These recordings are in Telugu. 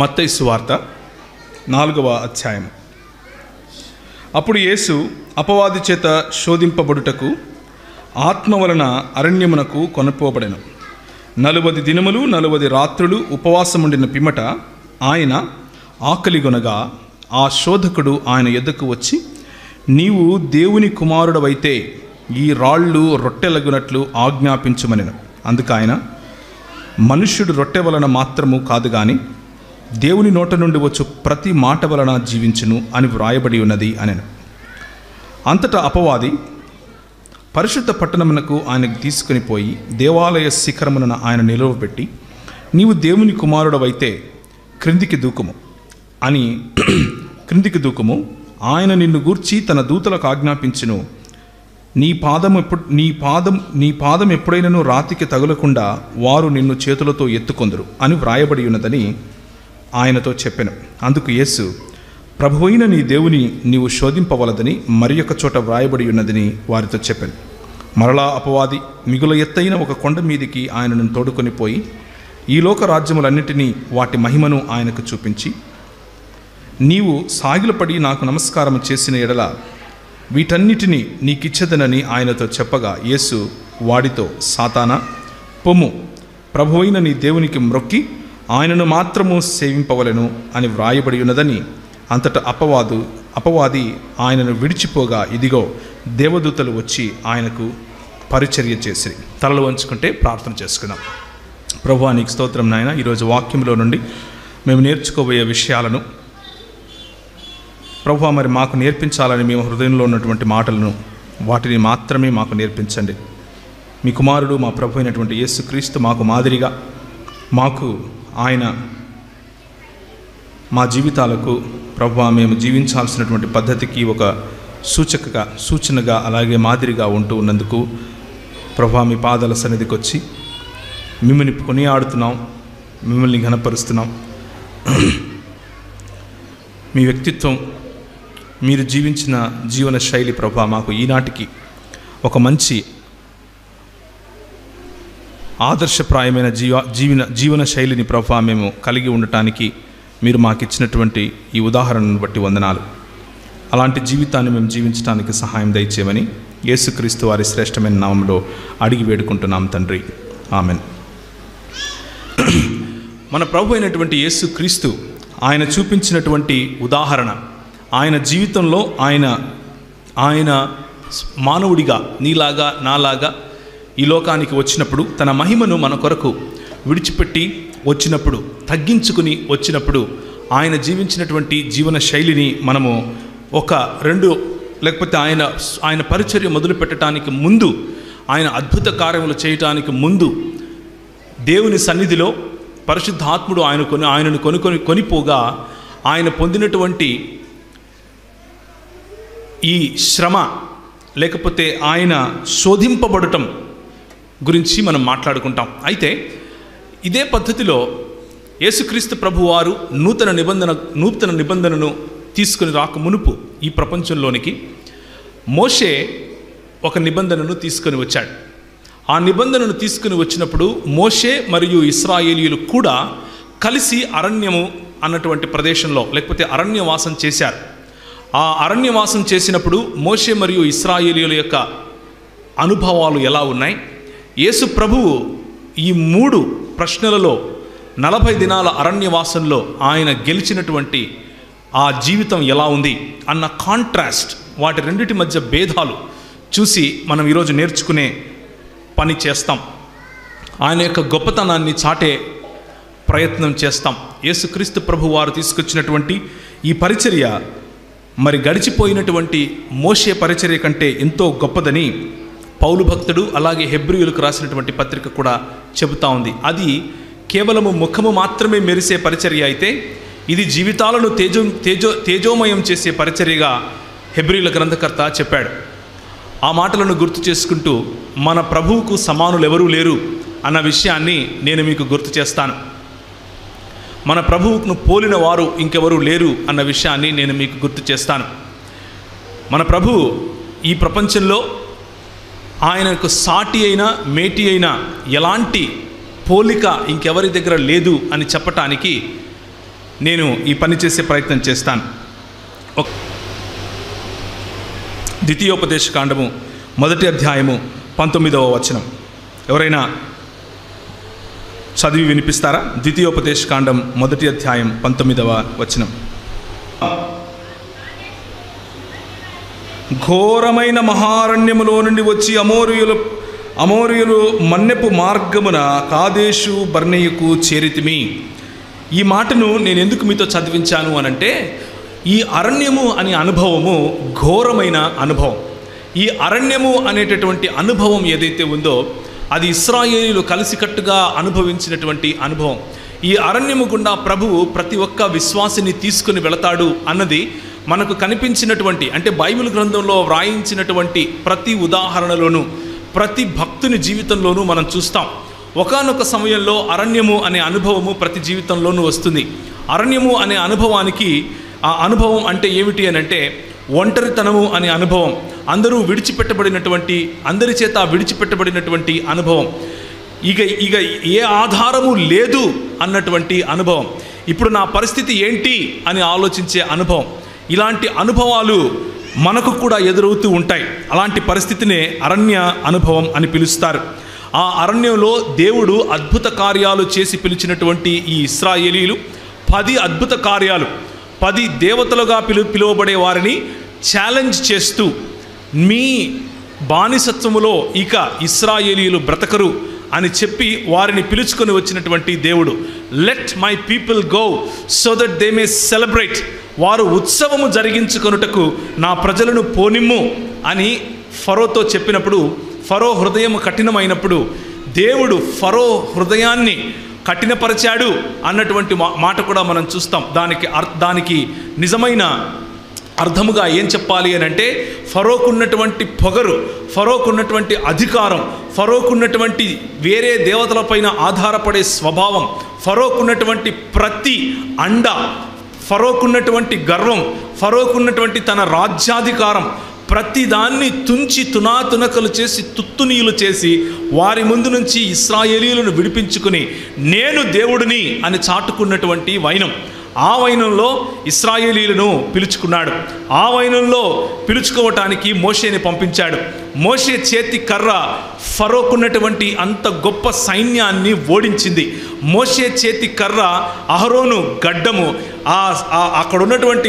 మత్తయి సువార్త 4వ అధ్యాయం. అప్పుడు యేసు అపవాది చేత శోధింపబడుటకు ఆత్మ వలన అరణ్యమునకు కొనుపోబడెను. 40 దినములు 40 రాత్రులు ఉపవాసముండిన పిమ్మట ఆయన ఆకలిగొనగా ఆ శోధకుడు ఆయన యొద్దకు వచ్చి, నీవు దేవుని కుమారుడవైతే ఈ రాళ్ళు రొట్టెలగునట్లు ఆజ్ఞాపించుమనెను. అందుకు ఆయన, మనుష్యుడు రొట్టె వలన మాత్రము కాదు గాని దేవుని నోట నుండి వచ్చు ప్రతి మాట వలన జీవించును అని వ్రాయబడి ఉన్నది అనెను. అంతటా అపవాది పరిశుద్ధ పట్టణమునకు ఆయనకు తీసుకుని పోయి దేవాలయ శిఖరమున ఆయన నిలువబెట్టి, నీవు దేవుని కుమారుడవైతే క్రిందికి దూకుము, ఆయన నిన్ను గూర్చి తన దూతలకు ఆజ్ఞాపించును, నీ పాదం ఎప్పుడైనను రాతికి తగులకుండా వారు నిన్ను చేతులతో ఎత్తుకొందురు అని వ్రాయబడి ఉన్నదని ఆయనతో చెప్పెను. అందుకు యేసు, ప్రభువైన నీ దేవుని నీవు శోధింపవలదని మరి ఒక చోట వ్రాయబడి ఉన్నదని వారితో చెప్పాను. మరలా అపవాది మిగుల ఎత్తైన ఒక కొండ మీదికి ఆయనను తోడుకొని పోయి ఈ లోక రాజ్యములన్నిటినీ వాటి మహిమను ఆయనకు చూపించి, నీవు సాగిలపడి నాకు నమస్కారం చేసిన ఎడల వీటన్నిటినీ నీకిచ్చేదనని ఆయనతో చెప్పగా, యేసు వాడితో, సాతానా పొమ్ము, ప్రభువైన నీ దేవునికి మ్రొక్కి ఆయనను మాత్రము సేవింపవలెను అని వ్రాయబడి ఉన్నదని. అంతటా అపవాది ఆయనను విడిచిపోగా, ఇదిగో దేవదూతలు వచ్చి ఆయనకు పరిచర్య చేసి. తలలు వంచుకుంటే ప్రార్థన చేసుకుందాం. ప్రభువా, నీకు స్తోత్రం నాయన. ఈరోజు వాక్యంలో నుండి మేము నేర్చుకోబోయే విషయాలను ప్రభువా మరి మాకు నేర్పించాలని మేము హృదయంలో ఉన్నటువంటి మాటలను వాటిని మాత్రమే మాకు నేర్పించండి. మీ కుమారుడు మా ప్రభు అయినటువంటి యేసుక్రీస్తు మాకు మాదిరిగా, మాకు ఆయన మా జీవితాలకు ప్రభువా మేము జీవించాల్సినటువంటి పద్ధతికి ఒక సూచనగా అలాగే మాదిరిగా ఉంటూ ఉన్నందుకు ప్రభువా మీ పాదాల సన్నిధికి వచ్చి మిమ్మల్ని కొనియాడుతున్నాం, మిమ్మల్ని ఘనపరుస్తున్నాం. మీ వ్యక్తిత్వం, మీరు జీవించిన జీవన శైలి ప్రభువా మాకు ఈనాటికి ఒక మంచి ఆదర్శప్రాయమైన జీవన శైలిని ప్రభువా మేము కలిగి ఉండటానికి మీరు మాకు ఇచ్చినటువంటి ఈ ఉదాహరణను బట్టి వందనాలు. అలాంటి జీవితాన్ని మేము జీవించడానికి సహాయం దయచేయమని యేసుక్రీస్తు వారి శ్రేష్టమైన నామంలో అడిగి వేడుకుంటున్నాం తండ్రి, ఆమెన్. మన ప్రభు అయినటువంటి యేసుక్రీస్తు ఆయన చూపించినటువంటి ఉదాహరణ, ఆయన జీవితంలో ఆయన మానవుడిగా నీలాగా నాలాగా ఈ లోకానికి వచ్చినప్పుడు తన మహిమను మన కొరకు విడిచిపెట్టి వచ్చినప్పుడు, తగ్గించుకుని వచ్చినప్పుడు ఆయన జీవించినటువంటి జీవన శైలిని మనము ఒక 2 లేకపోతే ఆయన పరిచర్య మొదలు పెట్టడానికి ముందు, ఆయన అద్భుత కార్యములు చేయటానికి ముందు దేవుని సన్నిధిలో పరిశుద్ధాత్ముడు ఆయనను కొనిపోగా ఆయన పొందినటువంటి ఈ శ్రమ లేకపోతే ఆయన శోధింపబడటం గురించి మనం మాట్లాడుకుంటాం. అయితే ఇదే పద్ధతిలో యేసుక్రీస్తు ప్రభువారు నూతన నిబంధనను తీసుకుని రాక మునుపు ఈ ప్రపంచంలోనికి మోషే ఒక నిబంధనను తీసుకొని వచ్చాడు. ఆ నిబంధనను తీసుకుని వచ్చినప్పుడు మోషే మరియు ఇశ్రాయేలీయులు కూడా కలిసి అరణ్యము అన్నటువంటి ప్రదేశంలో లేకపోతే అరణ్యవాసం చేశారు. ఆ అరణ్యవాసం చేసినప్పుడు మోషే మరియు ఇశ్రాయేలీయుల యొక్క అనుభవాలు ఎలా ఉన్నాయి, యేసు ప్రభువు ఈ 3 ప్రశ్నలలో 40 దినాల అరణ్యవాసంలో ఆయన గెలిచినటువంటి ఆ జీవితం ఎలా ఉంది అన్న కాంట్రాస్ట్, వాటి రెండిటి మధ్య భేదాలు చూసి మనం ఈరోజు నేర్చుకునే పని చేస్తాం. ఆయన యొక్క గొప్పతనాన్ని చాటే ప్రయత్నం చేస్తాం. యేసుక్రీస్తు ప్రభు వారు తీసుకొచ్చినటువంటి ఈ పరిచర్య మరి గడిచిపోయినటువంటి మోషే పరిచర్య కంటే ఎంతో గొప్పదని పౌలు భక్తుడు అలాగే హెబ్రీయులకు రాసినటువంటి పత్రిక కూడా చెబుతా ఉంది. అది కేవలము ముఖము మాత్రమే మెరిసే పరిచర్య అయితే, ఇది జీవితాలను తేజోమయం చేసే పరిచర్యగా హెబ్రీయుల గ్రంథకర్త చెప్పాడు. ఆ మాటలను గుర్తు చేసుకుంటూ మన ప్రభువుకు సమానులు ఎవరూ లేరు అన్న విషయాన్ని నేను మీకు గుర్తు చేస్తాను. మన ప్రభువును పోలిన వారు ఇంకెవరూ లేరు అన్న విషయాన్ని నేను మీకు గుర్తు చేస్తాను. మన ప్రభువు ఈ ప్రపంచంలో ఆయనకు సాటి అయినా మేటి అయినా ఎలాంటి పోలిక ఇంకెవరి దగ్గర లేదు అని చెప్పటానికి నేను ఈ పని చేసే ప్రయత్నం చేస్తాను. ద్వితీయోపదేశ కాండము 1వ అధ్యాయము 19వ వచనం ఎవరైనా చదివి వినిపిస్తారా? ద్వితీయోపదేశ కాండం 1వ అధ్యాయం 19వ వచనం. ఘోరమైన మహారణ్యములో నుండి వచ్చి అమోరీయులు మన్నెపు మార్గమున కాదేశు బర్నేయుకు చేరితిమి. ఈ మాటను నేను ఎందుకు మీతో చదివించాను అనంటే, ఈ అరణ్యము అనే అనుభవము ఘోరమైన అనుభవం. ఈ అరణ్యము అనేటటువంటి అనుభవం ఏదైతే ఉందో అది ఇశ్రాయేలీయులు కలిసికట్టుగా అనుభవించినటువంటి అనుభవం. ఈ అరణ్యము గుండా ప్రభువు ప్రతి ఒక్క విశ్వాసిని తీసుకుని వెళతాడు అన్నది మనకు కనిపించినటువంటి, అంటే బైబిల్ గ్రంథంలో వ్రాయించినటువంటి ప్రతి ఉదాహరణలోనూ ప్రతి భక్తుని జీవితంలోనూ మనం చూస్తాం. ఒకానొక సమయంలో అరణ్యము అనే అనుభవము ప్రతి జీవితంలోనూ వస్తుంది. అరణ్యము అనే అనుభవానికి, ఆ అనుభవం అంటే ఏమిటి అని అంటే ఒంటరితనము అనే అనుభవం, అందరూ విడిచిపెట్టబడినటువంటి, అందరి చేత విడిచిపెట్టబడినటువంటి అనుభవం, ఇక ఏ ఆధారము లేదు అన్నటువంటి అనుభవం, ఇప్పుడు నా పరిస్థితి ఏంటి అని ఆలోచించే అనుభవం. ఇలాంటి అనుభవాలు మనకు కూడా ఎదురవుతూ ఉంటాయి. అలాంటి పరిస్థితినే అరణ్య అనుభవం అని పిలుస్తారు. ఆ అరణ్యంలో దేవుడు అద్భుత కార్యాలు చేసి పిలిచినటువంటి ఈ ఇశ్రాయేలీయులు 10 అద్భుత కార్యాలు, 10 దేవతలుగా పిలువబడే వారిని ఛాలెంజ్ చేస్తూ, మీ బానిసత్వములో ఇక ఇశ్రాయేలీయులు బ్రతకరు అని చెప్పి వారిని పిలుచుకొని వచ్చినటువంటి దేవుడు. Let my people go so that they may celebrate, వారు ఉత్సవము జరిగించుకొనుటకు నా ప్రజలను పోనిమ్ము అని ఫరోతో చెప్పినప్పుడు, ఫరో హృదయం కఠినమైనప్పుడు దేవుడు ఫరో హృదయాన్ని కఠినపరిచాడు అన్నటువంటి మాట కూడా మనం చూస్తాం. దానికి నిజమైన అర్థముగా ఏం చెప్పాలి అని అంటే, ఫరోకున్నటువంటి పొగరు, ఫరోకున్నటువంటి అధికారం, ఫరోకున్నటువంటి వేరే దేవతలపైన ఆధారపడే స్వభావం, ఫరోకున్నటువంటి ప్రతి అండ, ఫరోకున్నటువంటి గర్వం, ఫరోకున్నటువంటి తన రాజ్యాధికారం, ప్రతిదాన్ని తుంచి తునాతునకలు చేసి తుత్తునీయులు చేసి వారి ముందు నుంచి ఇశ్రాయేలీయులను విడిపించుకుని నేను దేవుడిని అని చాటుకున్నటువంటి వైనం. ఆ వైనంలో ఇశ్రాయేలీయులను పిలుచుకున్నాడు. ఆ వైనంలో పిలుచుకోవటానికి మోషేని పంపించాడు. మోషే చేతి కర్ర ఫరోకున్నటువంటి అంత గొప్ప సైన్యాన్ని ఓడించింది. మోషే చేతి కర్ర అహరోను గడ్డము అక్కడ ఉన్నటువంటి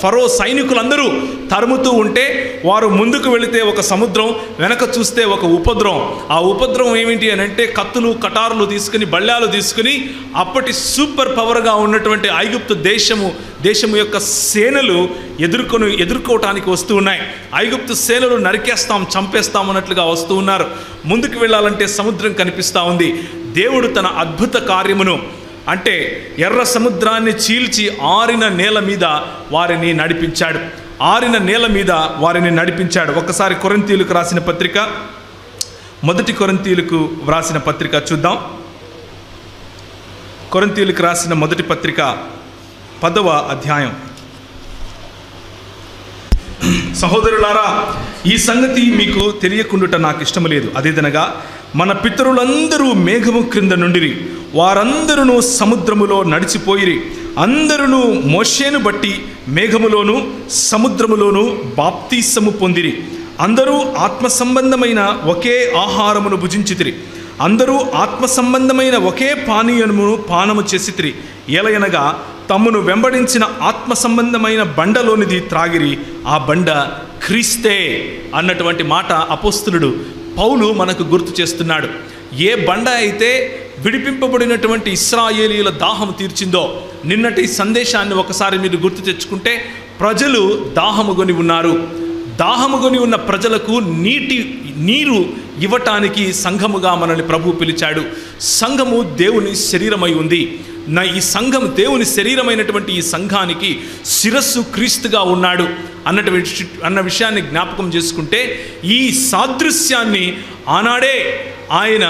ఫరో సైనికులందరూ తరుముతూ ఉంటే వారు ముందుకు వెళితే ఒక సముద్రం, వెనక చూస్తే ఒక ఉపద్రవం. ఆ ఉపద్రవం ఏమిటి అని అంటే కత్తులు కటారులు తీసుకుని, బళ్ళాలు తీసుకుని అప్పటి సూపర్ పవర్గా ఉన్నటువంటి ఐగుప్తు దేశము యొక్క సేనలు ఎదుర్కోవటానికి వస్తూ ఉన్నాయి. ఐగుప్తు సేనలు నరికేస్తాం, చంపేస్తాం అన్నట్లుగా వస్తూ ఉన్నారు. ముందుకు వెళ్ళాలంటే సముద్రం కనిపిస్తూ ఉంది. దేవుడు తన అద్భుత కార్యమును, అంటే ఎర్ర సముద్రాన్ని చీల్చి ఆరిన నేల మీద వారిని నడిపించాడు. ఆరిన నేల మీద వారిని నడిపించాడు. ఒకసారి కొరింథీయులకు రాసిన పత్రిక, 1 కొరింథీయులకు వ్రాసిన పత్రిక చూద్దాం. కొరింథీయులకు రాసిన 1 పత్రిక 10వ అధ్యాయం. సహోదరులారా, ఈ సంగతి మీకు తెలియకుండుట నాకు ఇష్టము లేదు. అదేదనగా మన పితరులందరూ మేఘము క్రింద నుండిరి, వారందరూ సముద్రములో నడిచిపోయిరి, అందరూ మోషేను బట్టి మేఘములోను సముద్రములోను బాప్తీసము పొందిరి, అందరూ ఆత్మ సంబంధమైన ఒకే ఆహారమును భుజించితిరి, అందరూ ఆత్మ సంబంధమైన ఒకే పానీయమును పానము చేసితిరి, ఎలయనగా తమ్మును వెంబడించిన ఆత్మ సంబంధమైన బండలోనిది త్రాగిరి, ఆ బండ క్రీస్తే అన్నటువంటి మాట అపోస్తలుడు పౌలు మనకు గుర్తు చేస్తున్నాడు. ఏ బండ అయితే విడిపింపబడినటువంటి ఇశ్రాయేలీయుల దాహము తీర్చిందో, నిన్నటి సందేశాన్ని ఒకసారి మీరు గుర్తు తెచ్చుకుంటే, ప్రజలు దాహముగొని ఉన్నారు. దాహముగొని ఉన్న ప్రజలకు నీరు ఇవ్వటానికి సంఘముగా మనల్ని ప్రభు పిలిచాడు. సంఘము దేవుని శరీరమై ఉంది. ఈ సంఘం దేవుని శరీరమైనటువంటి ఈ సంఘానికి శిరస్సు క్రీస్తుగా ఉన్నాడు అన్న విషయాన్ని జ్ఞాపకం చేసుకుంటే, ఈ సాదృశ్యాన్ని ఆనాడే ఆయన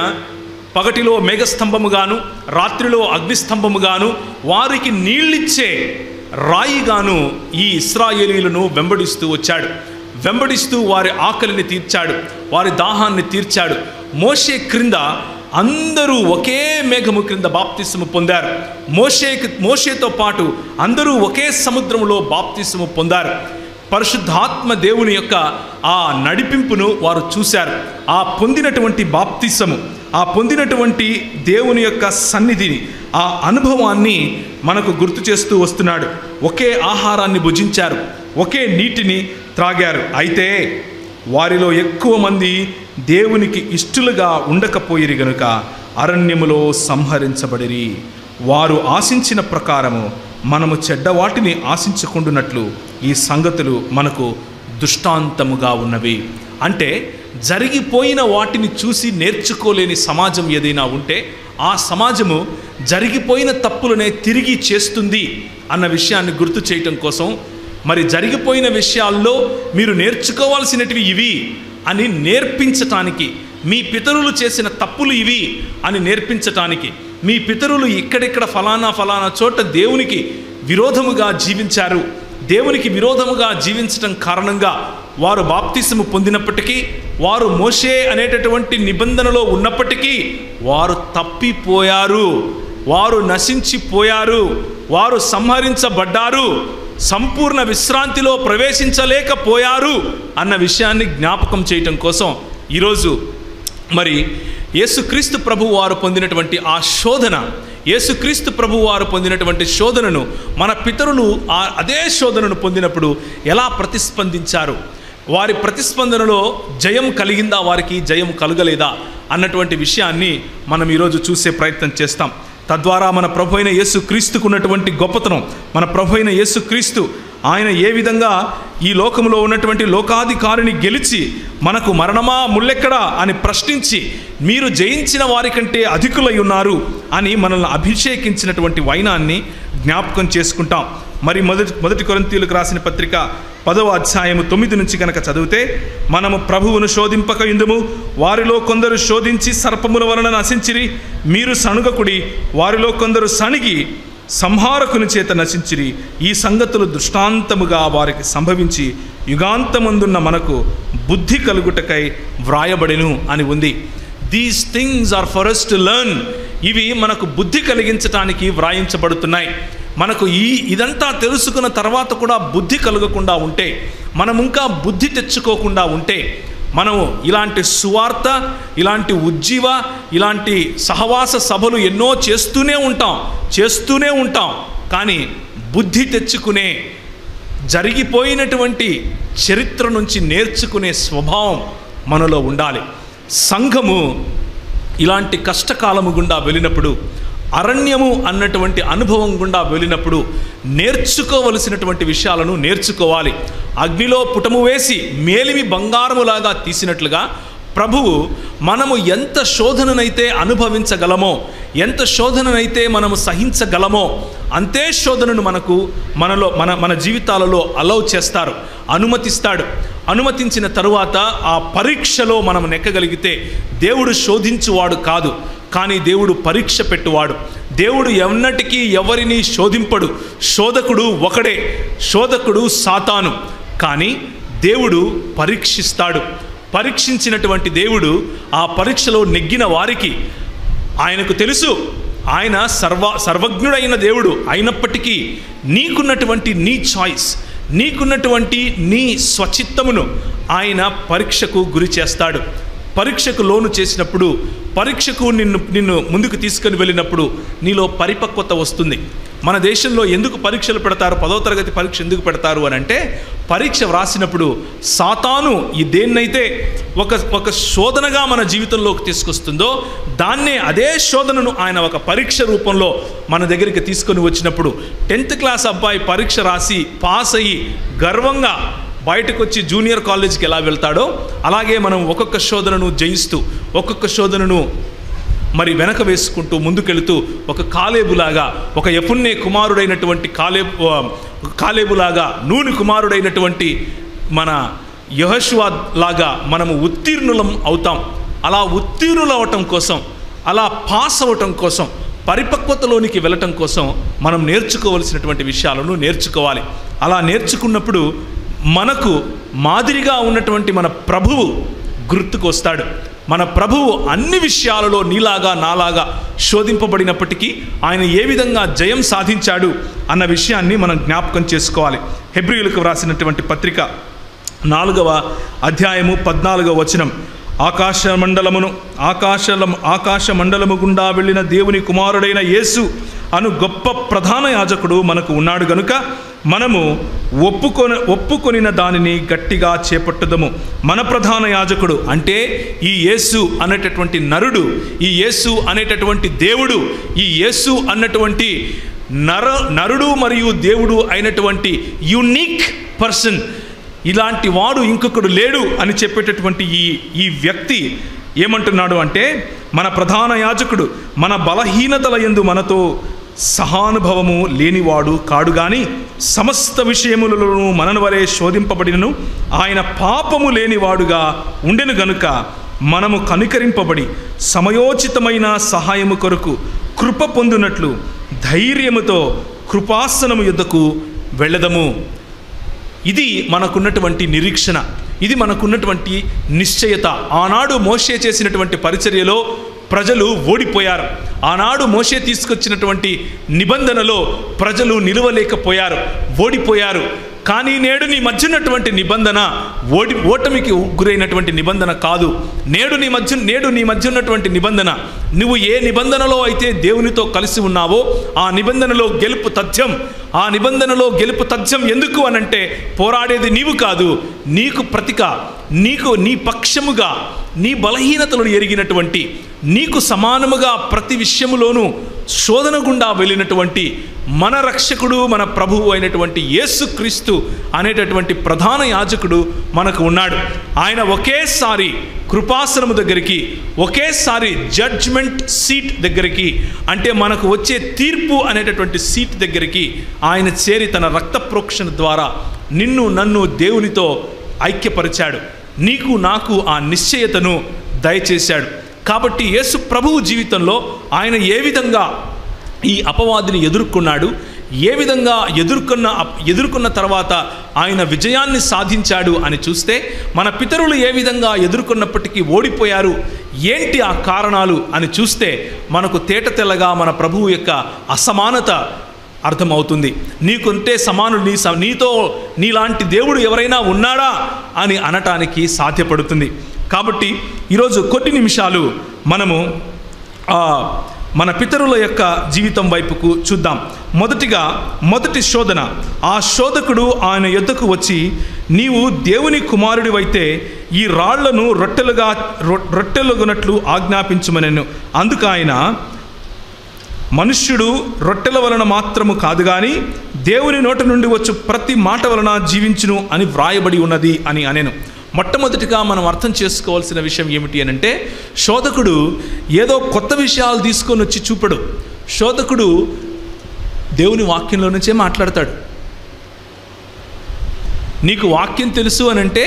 పగటిలో మేఘస్తంభముగాను రాత్రిలో అగ్నిస్తంభముగాను వారికి నీళ్ళిచ్చే రాయిగాను ఈ ఇశ్రాయేలీయులను వెంబడిస్తూ వచ్చాడు. వెంబడిస్తూ వారి ఆకలిని తీర్చాడు, వారి దాహాన్ని తీర్చాడు. మోషే క్రింద అందరూ ఒకే మేఘము క్రింద బాప్తిస్మము పొందారు. మోషేతో పాటు అందరూ ఒకే సముద్రంలో బాప్తిస్మము పొందారు. పరిశుద్ధాత్మ దేవుని యొక్క ఆ నడిపింపును వారు చూశారు. ఆ పొందినటువంటి బాప్తిసము, ఆ పొందినటువంటి దేవుని యొక్క సన్నిధిని, ఆ అనుభవాన్ని మనకు గుర్తు చేస్తూ వస్తున్నాడు. ఒకే ఆహారాన్ని భుజించారు, ఒకే నీటిని త్రాగారు. అయితే వారిలో ఎక్కువ మంది దేవునికి ఇష్టలుగా ఉండకపోయిరి గనుక అరణ్యములో సంహరించబడిరి. వారు ఆశించిన ప్రకారము మనము చెడ్డవాటిని ఆశించకుండునట్లు ఈ సంగతులు మనకు దృష్టాంతముగా ఉన్నవి. అంటే జరిగిపోయిన వాటిని చూసి నేర్చుకోలేని సమాజం ఏదైనా ఉంటే ఆ సమాజము జరిగిపోయిన తప్పులనే తిరిగి చేస్తుంది అన్న విషయాన్ని గుర్తు చేయటం కోసం, మరి జరిగిపోయిన విషయాల్లో మీరు నేర్చుకోవాల్సినటివి ఇవి అని నేర్పించటానికి, మీ పితరులు చేసిన తప్పులు ఇవి అని నేర్పించటానికి, మీ పితరులు ఇక్కడిక్కడ ఫలానా చోట దేవునికి విరోధముగా జీవించారు, దేవునికి విరోధముగా జీవించటం కారణంగా వారు బాప్తిసము పొందినప్పటికీ, వారు మోషే అనేటటువంటి నిబంధనలో ఉన్నప్పటికీ వారు తప్పిపోయారు, వారు నశించిపోయారు, వారు సంహరించబడ్డారు, సంపూర్ణ విశ్రాంతిలో ప్రవేశించలేకపోయారు అన్న విషయాన్ని జ్ఞాపకం చేయటం కోసం ఈరోజు మరి యేసుక్రీస్తు ప్రభు వారు పొందినటువంటి ఆ శోధన, యేసుక్రీస్తు ప్రభు వారు పొందినటువంటి శోధనను మన పితరులు అదే శోధనను పొందినప్పుడు ఎలా ప్రతిస్పందించారు, వారి ప్రతిస్పందనలో జయం కలిగిందా, వారికి జయం కలగలేదా అన్నటువంటి విషయాన్ని మనం ఈరోజు చూసే ప్రయత్నం చేస్తాం. తద్వారా మన ప్రభు అయిన యేసుక్రీస్తుకు ఉన్నటువంటి గొప్పతనం, మన ప్రభు అయిన యేసుక్రీస్తు ఆయన ఏ విధంగా ఈ లోకంలో ఉన్నటువంటి లోకాధికారిని గెలిచి మనకు మరణమా ముల్లెక్కడా అని ప్రశ్నించి మీరు జయించిన వారికంటే అధికులై ఉన్నారు అని మనల్ని అభిషేకించినటువంటి వైనాన్ని జ్ఞాపకం చేసుకుంటాం. మరి మొదటి కొరింథీయులకు రాసిన పత్రిక 10వ అధ్యాయము 9 నుంచి కనుక చదివితే, మనము ప్రభువును శోధింపక యుందుము, వారిలో కొందరు శోధించి సర్పముల వలన నశించిరి, మీరు సణుగకుడి, వారిలో కొందరు సణిగి సంహారకుని చేత నశించిరి, ఈ సంగతులు దృష్టాంతముగా వారికి సంభవించి యుగాంతమందున్న మనకు బుద్ధి కలుగుటకై వ్రాయబడెను అని ఉంది. These things are for us to learn. ఇవి మనకు బుద్ధి కలిగించటానికి వ్రాయించబడుతున్నాయి. మనకు ఇదంతా తెలుసుకున్న తర్వాత కూడా బుద్ధి కలగకుండా ఉంటే, మనం ఇంకా బుద్ధి తెచ్చుకోకుండా ఉంటే, మనము ఇలాంటి సువార్త, ఇలాంటి ఉజ్జీవ, ఇలాంటి సహవాస సభలు ఎన్నో చేస్తూనే ఉంటాం. కానీ బుద్ధి తెచ్చుకునే, జరిగిపోయినటువంటి చరిత్ర నుంచి నేర్చుకునే స్వభావం మనలో ఉండాలి. సంఘము ఇలాంటి కష్టకాలము గుండా వెళ్ళినప్పుడు, అరణ్యము అన్నటువంటి అనుభవం గుండా వెళ్ళినప్పుడు నేర్చుకోవలసినటువంటి విషయాలను నేర్చుకోవాలి. అగ్నిలో పుటము వేసి మేలిమి బంగారములాగా తీసినట్లుగా ప్రభువు మనము ఎంత శోధననైతే అనుభవించగలమో, ఎంత శోధననైతే మనము సహించగలమో అంతే శోధనను మన జీవితాలలో అలౌ చేస్తారు, అనుమతిస్తాడు. అనుమతించిన తరువాత ఆ పరీక్షలో మనం నెక్కగలిగితే, దేవుడు శోధించువాడు కాదు, కానీ దేవుడు పరీక్ష పెట్టువాడు. దేవుడు ఎన్నటికీ ఎవరిని శోధింపడు. శోధకుడు ఒకడే, శోధకుడు సాతాను. కానీ దేవుడు పరీక్షిస్తాడు. పరీక్షించినటువంటి దేవుడు ఆ పరీక్షలో నెగ్గిన వారికి, ఆయనకు తెలుసు ఆయన సర్వజ్ఞుడైన దేవుడు అయినప్పటికీ నీకున్నటువంటి నీ చాయిస్, నీకున్నటువంటి నీ స్వచిత్తమును ఆయన పరీక్షకు గురి చేస్తాడు. పరీక్షకు లోను చేసినప్పుడు, పరీక్షకు నిన్ను ముందుకు తీసుకొని వెళ్ళినప్పుడు నీలో పరిపక్వత వస్తుంది. మన దేశంలో ఎందుకు పరీక్షలు పెడతారు, 10వ తరగతి పరీక్ష ఎందుకు పెడతారు అని అంటే, పరీక్ష వ్రాసినప్పుడు సాతాను ఈ దేన్నైతే ఒక శోధనగా మన జీవితంలోకి తీసుకొస్తుందో దాన్నే, అదే శోధనను ఆయన ఒక పరీక్ష రూపంలో మన దగ్గరికి తీసుకొని వచ్చినప్పుడు, 10th క్లాస్ అబ్బాయి పరీక్ష రాసి పాస్ అయ్యి గర్వంగా బయటకు వచ్చి జూనియర్ కాలేజీకి ఎలా వెళ్తాడో, అలాగే మనం ఒక్కొక్క శోధనను జయిస్తూ, ఒక్కొక్క శోధనను మరి వెనక వేసుకుంటూ ముందుకెళ్తూ, ఒక కాలేబులాగా, ఒక యెఫున్నె కుమారుడైనటువంటి కాలేబులాగా, నూని కుమారుడైనటువంటి మన యెహోషువ లాగా మనము ఉత్తీర్ణులం అవుతాం. అలా ఉత్తీర్ణులవటం కోసం, అలా పాస్ అవ్వటం కోసం, పరిపక్వతలోనికి వెళ్ళటం కోసం మనం నేర్చుకోవలసినటువంటి విషయాలను నేర్చుకోవాలి. అలా నేర్చుకున్నప్పుడు మనకు మాదిరిగా ఉన్నటువంటి మన ప్రభువు గుర్తుకు వస్తాడు. మన ప్రభువు అన్ని విషయాలలో నీలాగా నాలాగా శోధింపబడినప్పటికీ ఆయన ఏ విధంగా జయం సాధించాడు అన్న విషయాన్ని మనం జ్ఞాపకం చేసుకోవాలి. హెబ్రీయులకు వ్రాసినటువంటి పత్రిక 4వ అధ్యాయము 14వ వచనం, ఆకాశ మండలము గుండా వెళ్ళిన దేవుని కుమారుడైన యేసు అను గొప్ప ప్రధాన యాజకుడు మనకు ఉన్నాడు గనుక మనము ఒప్పుకొనిన దానిని గట్టిగా చేపట్టుదము. మన ప్రధాన యాజకుడు అంటే ఈ యేసు అనేటటువంటి నరుడు, ఈ యేసు అనేటటువంటి దేవుడు, ఈ యేసు అన్నటువంటి నరుడు మరియు దేవుడు అయినటువంటి యూనిక్ పర్సన్, ఇలాంటి వాడు ఇంకొకడు లేడు అని చెప్పేటటువంటి ఈ వ్యక్తి ఏమంటున్నాడు అంటే, మన ప్రధాన యాజకుడు మన బలహీనతల యందు మనతో సహానుభవము లేనివాడు కాడు గాని సమస్త విషయములను మనను వలె శోధింపబడినను ఆయన పాపము లేనివాడుగా ఉండెను గనుక మనము కనికరింపబడి సమయోచితమైన సహాయము కొరకు కృప పొందునట్లు ధైర్యముతో కృపాసనము యొద్దకు వెళ్ళదము. ఇది మనకున్నటువంటి నిరీక్షణ, ఇది మనకున్నటువంటి నిశ్చయత. ఆనాడు మోషే చేసినటువంటి పరిచర్యలో ప్రజలు ఓడిపోయారు. ఆనాడు మోషే తీసుకొచ్చినటువంటి నిబంధనలో ప్రజలు నిలవలేకపోయారు, ఓడిపోయారు. కానీ నేడు నీ మధ్య ఉన్నటువంటి నిబంధన ఓటమికి గురైనటువంటి నిబంధన కాదు. నేడు నీ మధ్య ఉన్నటువంటి నిబంధన, నువ్వు ఏ నిబంధనలో అయితే దేవునితో కలిసి ఉన్నావో ఆ నిబంధనలో గెలుపు తథ్యం. ఆ నిబంధనలో గెలుపు తథ్యం ఎందుకు అనంటే, పోరాడేది నీవు కాదు, నీకు ప్రతిగా, నీకు నీ పక్షముగా, నీ బలహీనతలను ఎరిగినటువంటి, నీకు సమానముగా ప్రతి విషయములోనూ శోధన గుండా వెళ్ళినటువంటి మన రక్షకుడు, మన ప్రభువు అయినటువంటి యేసుక్రీస్తు అనేటటువంటి ప్రధాన యాజకుడు మనకు ఉన్నాడు. ఆయన ఒకేసారి కృపాసనము దగ్గరికి, ఒకేసారి జడ్జ్మెంట్ సీట్ దగ్గరికి, అంటే మనకు వచ్చే తీర్పు అనేటటువంటి సీట్ దగ్గరికి ఆయన చేరి తన రక్త ప్రోక్షణ ద్వారా నిన్ను నన్ను దేవునితో ఐక్యపరిచాడు. నీకు నాకు ఆ నిశ్చయతను దయచేశాడు. కాబట్టి యేసు ప్రభువు జీవితంలో ఆయన ఏ విధంగా ఈ అపవాదిని ఎదుర్కొన్నాడు, ఏ విధంగా ఎదుర్కొన్న తర్వాత ఆయన విజయాన్ని సాధించాడు అని చూస్తే, మన పితరులు ఏ విధంగా ఎదుర్కొన్నప్పటికీ ఓడిపోయారు, ఏంటి ఆ కారణాలు అని చూస్తే మనకు తేటతెల్లగా మన ప్రభువు యొక్క అసమానత అర్థమవుతుంది. నీకుంటే సమానుడు, నీతో నీలాంటి దేవుడు ఎవరైనా ఉన్నాడా అని అనటానికి సాధ్యపడుతుంది. కాబట్టి ఈరోజు కొన్ని నిమిషాలు మనము మన పితరుల యొక్క జీవితం వైపుకు చూద్దాం. మొదటి శోధన, ఆ శోధకుడు ఆయన యొద్దకు వచ్చి, నీవు దేవుని కుమారుడివైతే ఈ రాళ్లను రొట్టెలుగునట్లు ఆజ్ఞాపించుమనెను. అందుకు ఆయన, మనుష్యుడు రొట్టెల వలన మాత్రము కాదు గాని దేవుని నోట నుండి వచ్చు ప్రతి మాట వలన జీవించును అని వ్రాయబడి ఉన్నది అని అనెను. మొట్టమొదటిగా మనం అర్థం చేసుకోవాల్సిన విషయం ఏమిటి అనంటే, శోధకుడు ఏదో కొత్త విషయాలు తీసుకొని వచ్చి చూపడు. శోధకుడు దేవుని వాక్యంలో నుంచే మాట్లాడతాడు. నీకు వాక్యం తెలుసు అనంటే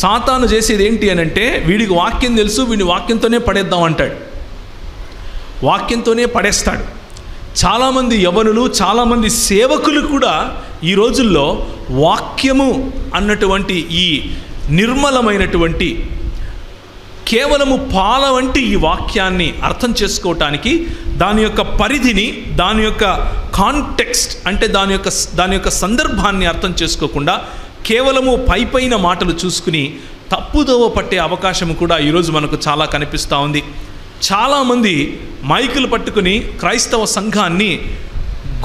సాతాను చేసేది ఏంటి అనంటే, వీడికి వాక్యం తెలుసు, వీడిని వాక్యంతోనే పడేద్దాం అంటాడు, వాక్యంతోనే పడేస్తాడు. చాలామంది యవనులు, చాలామంది సేవకులు కూడా ఈ రోజుల్లో వాక్యము అన్నటువంటి ఈ నిర్మలమైనటువంటి కేవలము పాల వంటి ఈ వాక్యాన్ని అర్థం చేసుకోవటానికి, దాని యొక్క పరిధిని, దాని యొక్క కాంటెక్స్ట్ అంటే దాని యొక్క సందర్భాన్ని అర్థం చేసుకోకుండా కేవలము పైపైన మాటలు చూసుకుని తప్పుదోవ పట్టే అవకాశం కూడా ఈరోజు మనకు చాలా కనిపిస్తూ ఉంది. చాలామంది మైకులు పట్టుకుని క్రైస్తవ సంఘాన్ని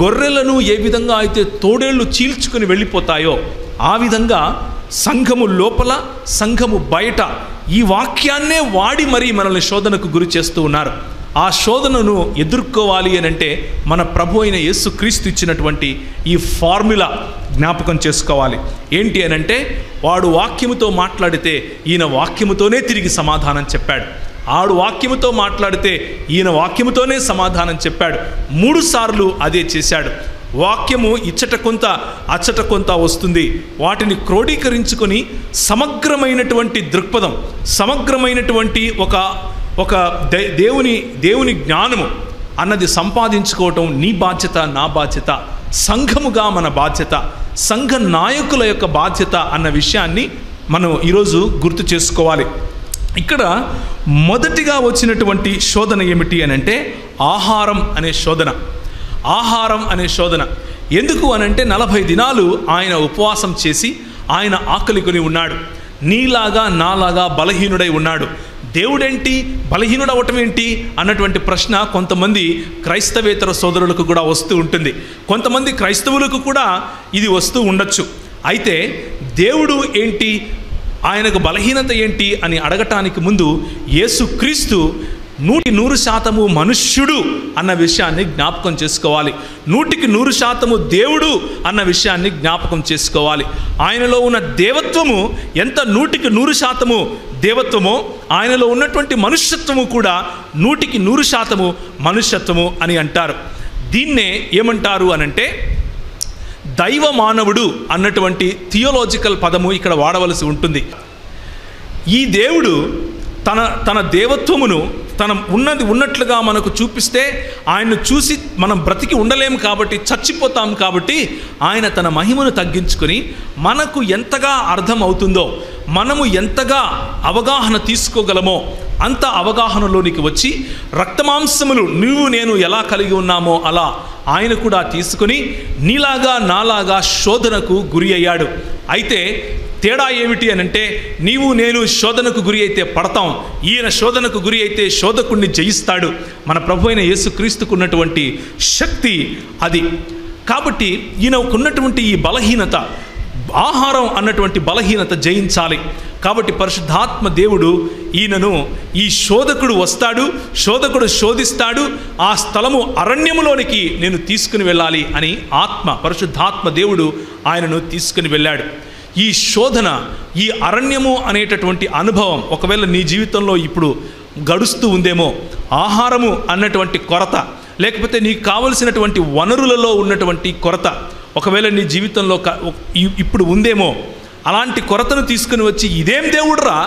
గొర్రెలను ఏ విధంగా అయితే తోడేళ్లు చీల్చుకుని వెళ్ళిపోతాయో ఆ విధంగా సంఘము లోపల, సంఘము బయట ఈ వాక్యాన్నే వాడి మరీ మనల్ని శోధనకు గురి చేస్తూ ఉన్నారు. ఆ శోధనను ఎదుర్కోవాలి అని అంటే మన ప్రభు అయిన యేసుక్రీస్తు ఇచ్చినటువంటి ఈ ఫార్ములా జ్ఞాపకం చేసుకోవాలి. ఏంటి అనంటే, వాడు వాక్యముతో మాట్లాడితే ఈయన వాక్యముతోనే తిరిగి సమాధానం చెప్పాడు. ఆడు వాక్యముతో మాట్లాడితే ఈయన వాక్యముతోనే సమాధానం చెప్పాడు. 3 సార్లు అదే చేశాడు. వాక్యము ఇచ్చట కొంత అచ్చట కొంత వస్తుంది. వాటిని క్రోడీకరించుకొని సమగ్రమైనటువంటి దృక్పథం, సమగ్రమైనటువంటి ఒక దేవుని జ్ఞానము అన్నది సంపాదించుకోవటం నీ బాధ్యత, నా బాధ్యత, సంఘముగా మన బాధ్యత, సంఘ నాయకుల యొక్క బాధ్యత అన్న విషయాన్ని మనం ఈరోజు గుర్తు చేసుకోవాలి. ఇక్కడ మొదటిగా వచ్చినటువంటి శోధన ఏమిటి అని అంటే ఆహారం అనే శోధన. ఆహారం అనే శోధన ఎందుకు అనంటే 40 దినాలు ఆయన ఉపవాసం చేసి ఆయన ఆకలి కొని ఉన్నాడు. నీలాగా నాలాగా బలహీనుడై ఉన్నాడు. దేవుడేంటి బలహీనుడు అవటం ఏంటి అన్నటువంటి ప్రశ్న కొంతమంది క్రైస్తవేతర సోదరులకు కూడా వస్తూ ఉంటుంది. కొంతమంది క్రైస్తవులకు కూడా ఇది వస్తూ ఉండొచ్చు. అయితే దేవుడు ఏంటి, ఆయనకు బలహీనత ఏంటి అని అడగటానికి ముందు యేసుక్రీస్తు 100% మనుష్యుడు అన్న విషయాన్ని జ్ఞాపకం చేసుకోవాలి. 100% దేవుడు అన్న విషయాన్ని జ్ఞాపకం చేసుకోవాలి. ఆయనలో ఉన్న దేవత్వము ఎంత 100% దేవత్వమో ఆయనలో ఉన్నటువంటి మనుష్యత్వము కూడా 100% మనుష్యత్వము అని అంటారు. దీన్నే ఏమంటారు అనంటే దైవ మానవుడు అన్నటువంటి థియోలాజికల్ పదము ఇక్కడ వాడవలసి ఉంటుంది. ఈ దేవుడు తన దేవత్వమును తన ఉన్నట్లుగా మనకు చూపిస్తే ఆయన్ను చూసి మనం బ్రతికి ఉండలేము కాబట్టి, చచ్చిపోతాం కాబట్టి ఆయన తన మహిమను తగ్గించుకొని మనకు ఎంతగా అర్థం అవుతుందో, మనము ఎంతగా అవగాహన తీసుకోగలమో అంత అవగాహనలోనికి వచ్చి రక్తమాంసములు నువ్వు నేను ఎలా కలిగి ఉన్నామో అలా ఆయన కూడా తీసుకొని నీలాగా నాలాగా శోధనకు గురి అయ్యాడు. అయితే తేడా ఏమిటి అనంటే నీవు నేను శోధనకు గురి అయితే పడతాం, ఈయన శోధనకు గురి అయితే శోధకుణ్ణి జయిస్తాడు. మన ప్రభు అయిన యేసుక్రీస్తుకు ఉన్నటువంటి శక్తి అది. కాబట్టి ఈయనకున్నటువంటి ఈ బలహీనత, ఆహారం అన్నటువంటి బలహీనత జయించాలి. కాబట్టి పరిశుద్ధాత్మ దేవుడు ఈయనను, ఈ శోధకుడు వస్తాడు, శోధకుడు శోధిస్తాడు, ఆ స్థలము అరణ్యములోనికి నేను తీసుకుని వెళ్ళాలి అని పరిశుద్ధాత్మ దేవుడు ఆయనను తీసుకుని వెళ్ళాడు. ఈ శోధన, ఈ అరణ్యము అనేటటువంటి అనుభవం ఒకవేళ నీ జీవితంలో ఇప్పుడు గడుస్తూ ఉందేమో, ఆహారము అన్నటువంటి కొరత, లేకపోతే నీకు కావలసినటువంటి వనరులలో ఉన్నటువంటి కొరత ఒకవేళ నీ జీవితంలో ఇప్పుడు ఉందేమో, అలాంటి కొరతను తీసుకుని వచ్చి ఇదేం దేవుడురా,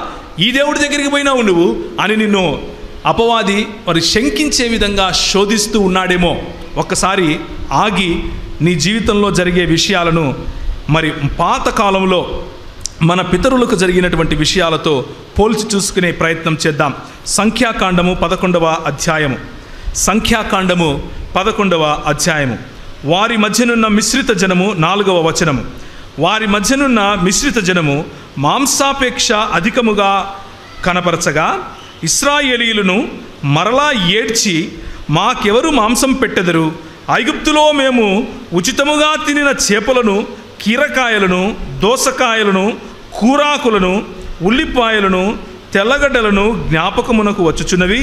ఈ దేవుడి దగ్గరికి పోయినావు నువ్వు అని నిన్ను అపవాది మరి శంకించే విధంగా శోధిస్తూ ఉన్నాడేమో. ఒక్కసారి ఆగి నీ జీవితంలో జరిగే విషయాలను మరి పాతకాలంలో మన పితరులకు జరిగినటువంటి విషయాలతో పోల్చి చూసుకునే ప్రయత్నం చేద్దాం. సంఖ్యాకాండము 11వ అధ్యాయము. సంఖ్యాకాండము 11వ అధ్యాయము. వారి మధ్యనున్న మిశ్రిత జనము 4వ వచనము. వారి మధ్యనున్న మిశ్రిత జనము మాంసాపేక్ష అధికముగా కనపరచగా ఇశ్రాయేలీయులను మరలా ఏడ్చి మాకెవరు మాంసం పెట్టెదరు, ఐగుప్తులో మేము ఉచితముగా తినిన చేపలను, కీరకాయలను, దోసకాయలను, కూరాకులను, ఉల్లిపాయలను, తెల్లగడ్డలను జ్ఞాపకమునకు వచ్చుచున్నవి.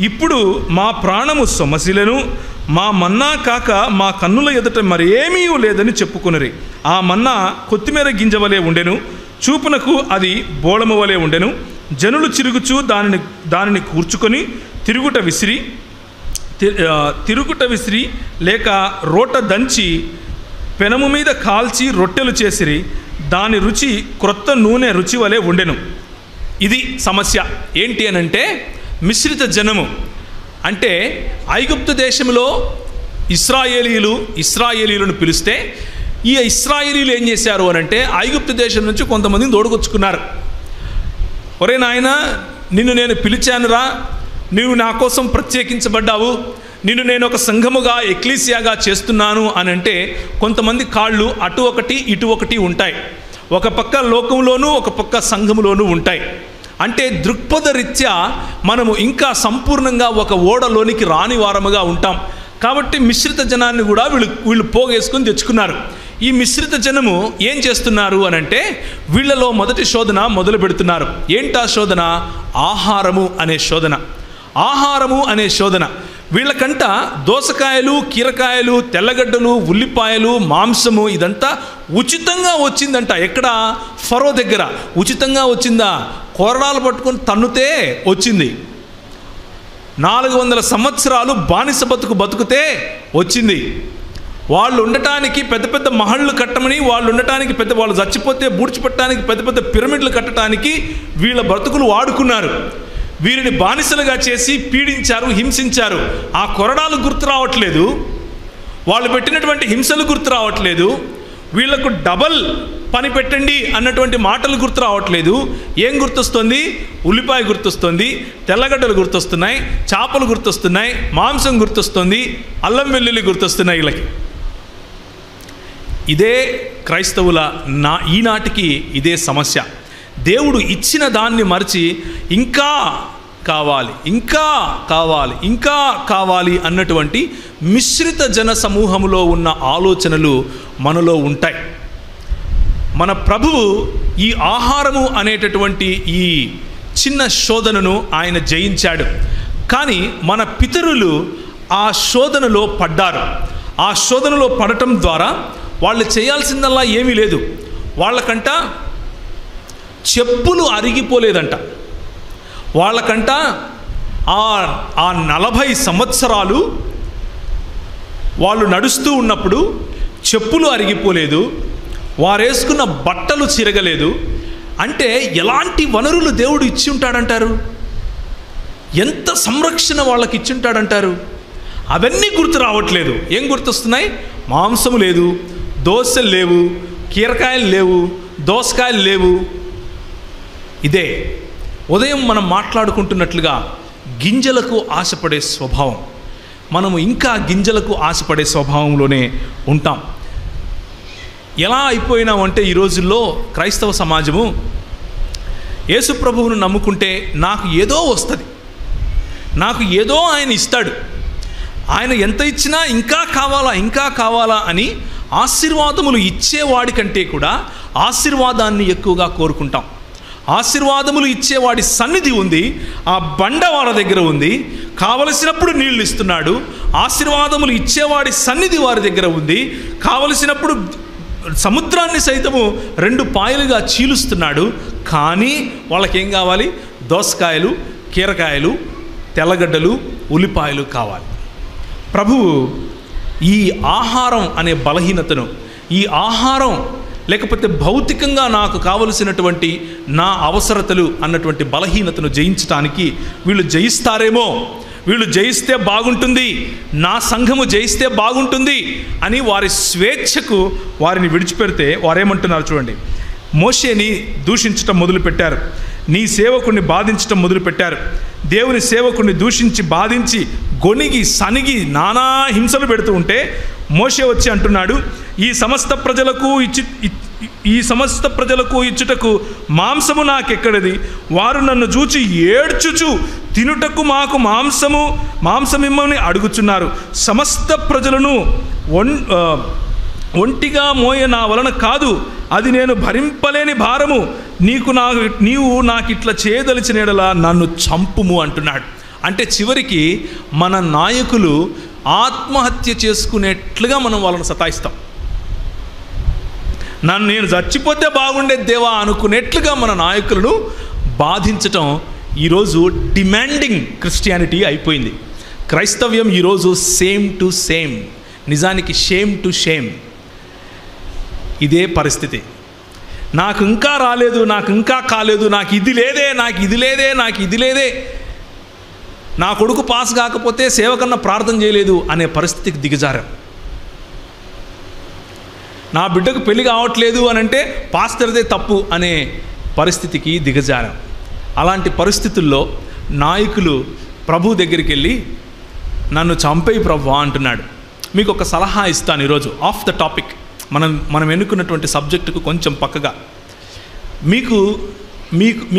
ఇప్పుడు మా ప్రాణము సొమ్మసిలెను, మా మన్నా కాక మా కన్నుల ఎదుట మరేమీ లేదని చెప్పుకొనిరి. ఆ మన్నా కొత్తిమీర గింజవలే ఉండెను, చూపునకు అది బోళము వలె ఉండెను. జనులు చిరుగుచు దానిని కూర్చుకొని తిరుగుట విసిరి లేక రోట దంచి పెనము మీద కాల్చి రొట్టెలు చేసిరి. దాని రుచి క్రొత్త నూనె రుచి వలె ఉండెను. ఇది సమస్య. ఏంటి అనంటే మిశ్రిత జనము అంటే ఐగుప్తు దేశంలో ఇశ్రాయేలీయులను పిలిస్తే ఈ ఇశ్రాయేలీయులు ఏం చేశారు అనంటే ఐగుప్తు దేశం నుంచి కొంతమందిని తోడుకొచ్చుకున్నారు. ఒరే నాయనా, నిన్ను నేను పిలిచానురా, నీవు నా కోసం ప్రత్యేకించబడ్డావు, నిన్ను నేను ఒక సంఘముగా ఎక్లీసియాగా చేస్తున్నాను అని అంటే కొంతమంది కాళ్ళు అటు ఒకటి ఇటు ఒకటి ఉంటాయి. ఒక పక్క లోకంలోనూ ఒక పక్క సంఘములోనూ ఉంటాయి. అంటే దృక్పథ రీత్యా మనము ఇంకా సంపూర్ణంగా ఒక ఓడలోనికి రాని వారముగా ఉంటాం. కాబట్టి మిశ్రిత జనాన్ని కూడా వీళ్ళు పోగేసుకొని తెచ్చుకున్నారు. ఈ మిశ్రిత జనము ఏం చేస్తున్నారు అనంటే వీళ్ళలో మొదటి శోధన మొదలు పెడుతున్నారు. ఏంటా శోధన? ఆహారము అనే శోధన. ఆహారము అనే శోధన. వీళ్ళకంట దోసకాయలు, కీరకాయలు, తెల్లగడ్డలు, ఉల్లిపాయలు, మాంసము ఇదంతా ఉచితంగా వచ్చిందంట. ఎక్కడ? ఫరో దగ్గర ఉచితంగా వచ్చిందా? కొరడాలు పట్టుకొని తన్నుతే వచ్చింది. 400 సంవత్సరాలు బానిస బతుకుతే వచ్చింది. వాళ్ళు ఉండటానికి పెద్ద పెద్ద మహళ్ళు కట్టమని, వాళ్ళు చచ్చిపోతే బూడ్చిపెట్టడానికి పెద్ద పెద్ద పిరమిడ్లు కట్టడానికి వీళ్ళ బ్రతుకులు వాడుకున్నారు. వీరిని బానిసలుగా చేసి పీడించారు, హింసించారు. ఆ కొరడాలు గుర్తు రావట్లేదు, వాళ్ళు పెట్టినటువంటి హింసలు గుర్తు రావట్లేదు. వీళ్లకు డబల్ పని పెట్టండి అన్నటువంటి మాటలు గుర్తు రావట్లేదు. ఏం గుర్తొస్తుంది? ఉల్లిపాయ గుర్తొస్తుంది, తెల్లగడ్డలు గుర్తొస్తున్నాయి, చేపలు గుర్తొస్తున్నాయి, మాంసం గుర్తొస్తుంది, అల్లం వెల్లుల్లి గుర్తొస్తున్నాయి వీళ్ళకి. ఇదే క్రైస్తవుల ఈనాటికి ఇదే సమస్య. దేవుడు ఇచ్చిన దాన్ని మరిచి ఇంకా కావాలి, ఇంకా కావాలి, ఇంకా కావాలి అన్నటువంటి మిశ్రిత జన సమూహంలో ఉన్న ఆలోచనలు మనలో ఉంటాయి. మన ప్రభువు ఈ ఆహారము అనేటటువంటి ఈ చిన్న శోధనను ఆయన జయించాడు. కానీ మన పితరులు ఆ శోధనలో పడ్డారు. ఆ శోధనలో పడటం ద్వారా వాళ్ళు చేయాల్సిందల్లా ఏమీ లేదు. వాళ్ళకంట చెప్పులు అరిగిపోలేదంట. వాళ్ళకంట ఆ 40 సంవత్సరాలు వాళ్ళు నడుస్తూ ఉన్నప్పుడు చెప్పులు అరిగిపోలేదు, వారేసుకున్న బట్టలు చిరగలేదు. అంటే ఎలాంటి వనరులు దేవుడు ఇచ్చి ఉంటాడంటారు? ఎంత సంరక్షణ వాళ్ళకి ఇచ్చి ఉంటాడంటారు? అవన్నీ గుర్తు రావట్లేదు. ఏం గుర్తొస్తున్నాయి? మాంసము లేదు, దోసలు లేవు, కీరకాయలు లేవు, దోసకాయలు లేవు. ఇదే ఉదయం మనం మాట్లాడుకుంటున్నట్లుగా గింజలకు ఆశపడే స్వభావం. మనము ఇంకా గింజలకు ఆశపడే స్వభావంలోనే ఉంటాం. ఎలా అయిపోయినామంటే ఈ రోజుల్లో క్రైస్తవ సమాజము యేసు ప్రభువును నమ్ముకుంటే నాకు ఏదో వస్తుంది, నాకు ఏదో ఆయన ఇస్తాడు, ఆయన ఎంత ఇచ్చినా ఇంకా కావాలా, ఇంకా కావాలా అని ఆశీర్వాదములు ఇచ్చేవాడి కంటే కూడా ఆశీర్వాదాన్ని ఎక్కువగా కోరుకుంటాం. ఆశీర్వాదములు ఇచ్చేవాడి సన్నిధి ఉంది, ఆ బండ వారి దగ్గర ఉంది, కావలసినప్పుడు నీళ్ళు ఇస్తున్నాడు. ఆశీర్వాదములు ఇచ్చేవాడి సన్నిధి వారి దగ్గర ఉంది, కావలసినప్పుడు సముద్రాన్ని సైతము 2 పాయలుగా చీలుస్తున్నాడు. కానీ వాళ్ళకేం కావాలి? దోసకాయలు, కీరకాయలు, తెల్లగడ్డలు, ఉల్లిపాయలు కావాలి. ప్రభువు ఈ ఆహారం అనే బలహీనతను, ఈ ఆహారం లేకపోతే భౌతికంగా నాకు కావలసినటువంటి నా అవసరతలు అన్నటువంటి బలహీనతను జయించడానికి వీళ్ళు జయిస్తారేమో, వీళ్ళు జయిస్తే బాగుంటుంది, నా సంఘము జయిస్తే బాగుంటుంది అని వారి స్వేచ్ఛకు వారిని విడిచిపెడితే వారేమంటున్నారు చూడండి. మోషేని దూషించటం మొదలుపెట్టారు, నీ సేవకుడిని బాధించటం మొదలుపెట్టారు. దేవుని సేవకుడిని దూషించి బాధించి గొనిగి సనిగి నానా హింసలు పెడుతూ ఉంటే మోషే వచ్చి అంటున్నాడు, ఈ సమస్త ప్రజలకు ఇచ్చుటకు మాంసము నాకెక్కడిది? వారు నన్ను చూచి ఏడ్చుచు తినుటకు మాకు మాంసమిమ్మని అడుగుచున్నారు. సమస్త ప్రజలను ఒంటిగా మోయ నా వలన కాదు, అది నేను భరింపలేని భారము. నీవు నాకిట్లా చేయదలిచిన ఎడల నన్ను చంపుము అంటున్నాడు. అంటే చివరికి మన నాయకులు ఆత్మహత్య చేసుకునేట్లుగా మనం వాళ్ళని సతాయిస్తాం. నేను చచ్చిపోతే బాగుండేది దేవా అనుకునేట్లుగా మన నాయకులను బాధించటం ఈరోజు డిమాండింగ్ క్రిస్టియానిటీ అయిపోయింది. క్రైస్తవ్యం ఈరోజు సేమ్ టు సేమ్, నిజానికి షేమ్ టు షేమ్. ఇదే పరిస్థితి. నాకు ఇంకా రాలేదు, నాకు ఇంకా కాలేదు, నాకు ఇది లేదే, నాకు ఇది లేదే, నాకు ఇది లేదే, నా కొడుకు పాస్ కాకపోతే సేవకన్నా ప్రార్థన చేయలేదు అనే పరిస్థితికి దిగజారాం. నా బిడ్డకు పెళ్లి కావట్లేదు అని అంటే పాస్టర్దే తప్పు అనే పరిస్థితికి దిగజారాం. అలాంటి పరిస్థితుల్లో నాయకులు ప్రభు దగ్గరికి వెళ్ళి నన్ను చంపేయి ప్రభు అంటున్నాడు. మీకు ఒక సలహా ఇస్తాను ఈరోజు, ఆఫ్ ద టాపిక్, మనం ఎన్నుకున్నటువంటి సబ్జెక్టుకు కొంచెం పక్కగా.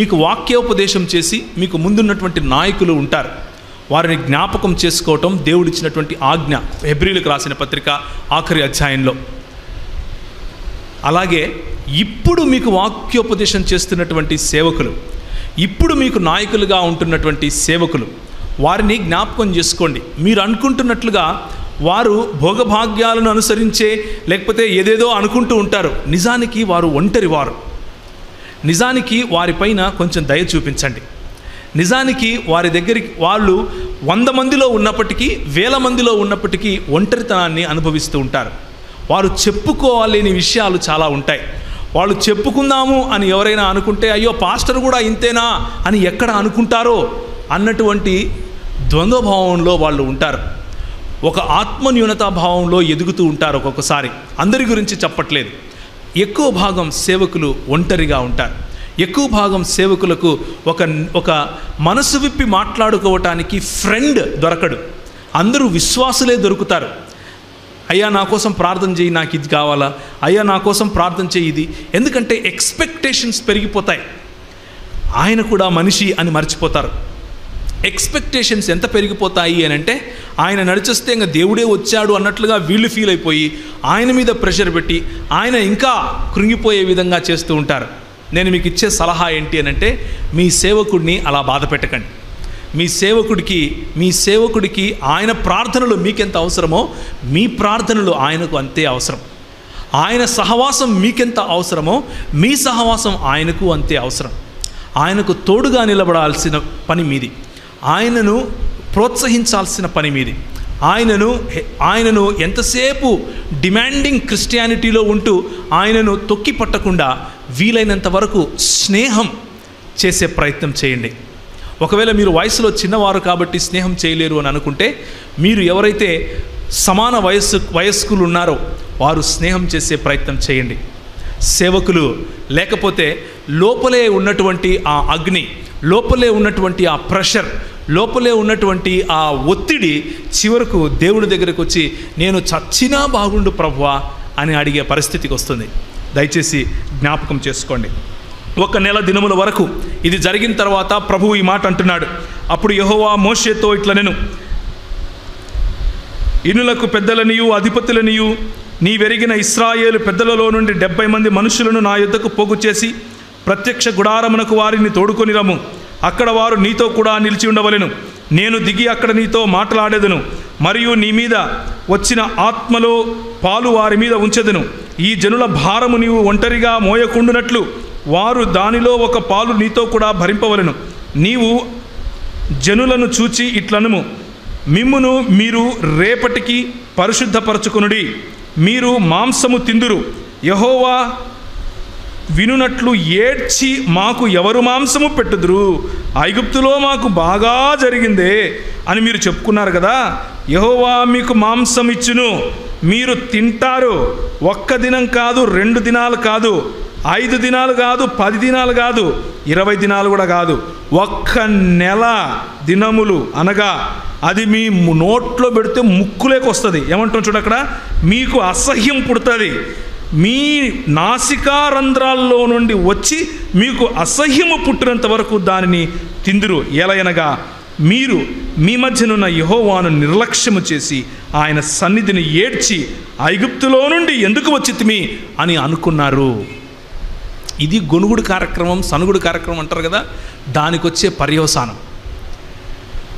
మీకు వాక్యోపదేశం చేసి మీకు ముందున్నటువంటి నాయకులు ఉంటారు, వారిని జ్ఞాపకం చేసుకోవటం దేవుడిచ్చినటువంటి ఆజ్ఞ. హెబ్రీలకు రాసిన పత్రిక ఆఖరి అధ్యాయంలో. అలాగే ఇప్పుడు మీకు వాక్యోపదేశం చేస్తున్నటువంటి సేవకులు, ఇప్పుడు మీకు నాయకులుగా ఉంటున్నటువంటి సేవకులు, వారిని జ్ఞాపకం చేసుకోండి. మీరు అనుకుంటున్నట్లుగా వారు భోగభాగ్యాలను అనుసరించే లేకపోతే ఏదేదో అనుకుంటూ ఉంటారు. నిజానికి వారు ఒంటరి వారు. నిజానికి వారిపైన కొంచెం దయ చూపించండి. నిజానికి వారి దగ్గరికి వాళ్ళు 100 మందిలో ఉన్నప్పటికీ 1000 మందిలో ఉన్నప్పటికీ ఒంటరితనాన్ని అనుభవిస్తూ ఉంటారు. వారు చెప్పుకోలేని విషయాలు చాలా ఉంటాయి. వాళ్ళు చెప్పుకుందాము అని ఎవరైనా అనుకుంటే అయ్యో పాస్టర్ కూడా ఇంతేనా అని ఎక్కడ అనుకుంటారో అన్నటువంటి ద్వంద్వభావంలో వాళ్ళు ఉంటారు. ఒక ఆత్మన్యూనతా భావంలో ఎదుగుతూ ఉంటారు. ఒక్కొక్కసారి అందరి గురించి చెప్పట్లేదు, ఎక్కువ భాగం సేవకులు ఒంటరిగా ఉంటారు. ఎక్కువ భాగం సేవకులకు ఒక మనసు విప్పి మాట్లాడుకోవటానికి ఫ్రెండ్ దొరకడు. అందరూ విశ్వాసులే దొరుకుతారు. అయ్యా నా కోసం ప్రార్థన చేయి, నాకు ఇది కావాలా, అయ్యా నా కోసం ప్రార్థన చేయి ఇది. ఎందుకంటే ఎక్స్పెక్టేషన్స్ పెరిగిపోతాయి. ఆయన కూడా మనిషి అని మర్చిపోతారు. ఎక్స్పెక్టేషన్స్ ఎంత పెరిగిపోతాయి అని అంటే ఆయన నడిచేస్తే ఇంకా దేవుడే వచ్చాడు అన్నట్లుగా వీళ్ళు ఫీల్ అయిపోయి ఆయన మీద ప్రెషర్ పెట్టి ఆయన ఇంకా కృంగిపోయే విధంగా చేస్తూ ఉంటారు. నేను మీకు ఇచ్చే సలహా ఏంటి అని అంటే మీ సేవకుడిని అలా బాధ పెట్టకండి. మీ సేవకుడికి ఆయన ప్రార్థనలు మీకెంత అవసరమో మీ ప్రార్థనలు ఆయనకు అంతే అవసరం. ఆయన సహవాసం మీకెంత అవసరమో మీ సహవాసం ఆయనకు అంతే అవసరం. ఆయనకు తోడుగా నిలబడాల్సిన పని మీది. ఆయనను ప్రోత్సహించాల్సిన పని మీది. ఆయనను ఎంతసేపు డిమాండింగ్ క్రిస్టియానిటీలో ఉంటూ ఆయనను తొక్కి పట్టకుండా వీలైనంత వరకు స్నేహం చేసే ప్రయత్నం చేయండి. ఒకవేళ మీరు వయసులో చిన్నవారు కాబట్టి స్నేహం చేయలేరు అని అనుకుంటే మీరు ఎవరైతే సమాన వయస్కులు ఉన్నారో వారు స్నేహం చేసే ప్రయత్నం చేయండి. సేవకులు లేకపోతే లోపలే ఉన్నటువంటి ఆ అగ్ని, లోపలే ఉన్నటువంటి ఆ ప్రెషర్, లోపలే ఉన్నటువంటి ఆ ఒత్తిడి చివరకు దేవుని దగ్గరకు వచ్చి నేను చచ్చినా బాగుండు ప్రభువా అని అడిగే పరిస్థితికి వస్తుంది. దయచేసి జ్ఞాపకం చేసుకోండి. 1 నెల దినముల వరకు ఇది జరిగిన తర్వాత ప్రభువు ఈ మాట అంటున్నాడు. అప్పుడు యెహోవా మోషేతో ఇట్లనెను, ఇనులకు పెద్దలనియు అధిపతులనియు నీవెరిగిన ఇశ్రాయేలు పెద్దలలో నుండి 70 మంది మనుషులను నా యొద్దకు పోగు చేసి ప్రత్యక్ష గుడారమునకు వారిని తోడుకొని రమ్ము. అక్కడ వారు నీతో కూడా నిలిచి ఉండవలెను. నేను దిగి అక్కడ నీతో మాట్లాడేదను, మరియు నీ మీద వచ్చిన ఆత్మలో పాలు వారి మీద ఉంచెదను. ఈ జనుల భారము నీవు ఒంటరిగా మోయకుండునట్లు వారు దానిలో ఒక పాలు నీతో కూడా భరింపవలెను. నీవు జనులను చూచి ఇట్లనుము, మిమ్మును మీరు రేపటికి పరిశుద్ధపరచుకొనుడి. మీరు మాంసము తిందురు. యెహోవా వినునట్లు ఏడ్చి మాకు ఎవరు మాంసము పెట్టుదురు? ఐగుప్తులో మాకు బాగా జరిగిందే అని మీరు చెప్పుకున్నారు కదా. యెహోవా మీకు మాంసం ఇచ్చును, మీరు తింటారు. 1 దినం కాదు, 2 దినాలు కాదు, 5 దినాలు కాదు, 10 దినాలు కాదు, 20 దినాలు కూడా కాదు, 1 నెల దినములు. అనగా అది మీ నోట్లో పెడితే ముక్కులేకి వస్తుంది. ఏమంటాం చూడ అక్కడ, మీకు అసహ్యం పుడుతుంది. మీ నాసికా రంధ్రాల్లో నుండి వచ్చి మీకు అసహ్యము పుట్టినంత వరకు దానిని తిందురు. ఎలయనగా మీరు మీ మధ్యనున్న యెహోవాను నిర్లక్ష్యము చేసి ఆయన సన్నిధిని ఏడ్చి ఐగుప్తులో నుండి ఎందుకు వచ్చితిమి అని అనుకున్నారు. ఇది గొనుగుడు కార్యక్రమం, సనుగుడు కార్యక్రమం అంటారు కదా, దానికి వచ్చే పర్యవసానం.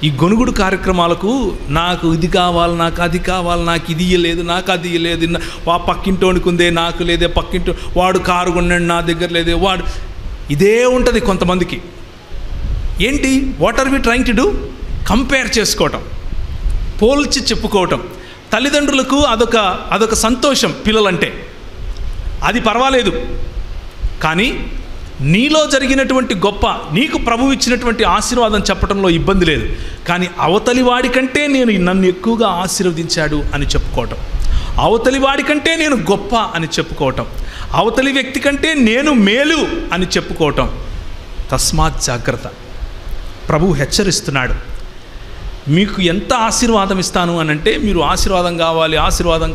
ఈ గొనుగుడు కార్యక్రమాలకు నాకు ఇది కావాలి, నాకు అది కావాలి, నాకు ఇది ఇయ్యలేదు, నాకు అది ఇయ్యలేదు, వా పక్కింటోనికి ఉందే నాకు లేదే, పక్కింటో వాడు కారు కొన్నాడు నా దగ్గర లేదే, వాడు ఇదే ఉంటుంది కొంతమందికి. ఏంటి, what are we trying to do? Compare చేసుకోవటం, పోల్చి చెప్పుకోవటం. తల్లిదండ్రులకు అదొక సంతోషం పిల్లలంటే, అది పర్వాలేదు. కానీ నీలో జరిగినటువంటి గొప్ప, నీకు ప్రభువు ఇచ్చినటువంటి ఆశీర్వాదం చెప్పడంలో ఇబ్బంది లేదు. కానీ అవతలి వాడికంటే నన్ను ఎక్కువగా ఆశీర్వదించాడు అని చెప్పుకోవటం, అవతలి వాడికంటే నేను గొప్ప అని చెప్పుకోవటం, అవతలి వ్యక్తి కంటే నేను మేలు అని చెప్పుకోవటం. తస్మాత్ జాగ్రత్త. ప్రభువు హెచ్చరిస్తున్నాడు. మీకు ఎంత ఆశీర్వాదం ఇస్తాను అని అంటే, మీరు ఆశీర్వాదం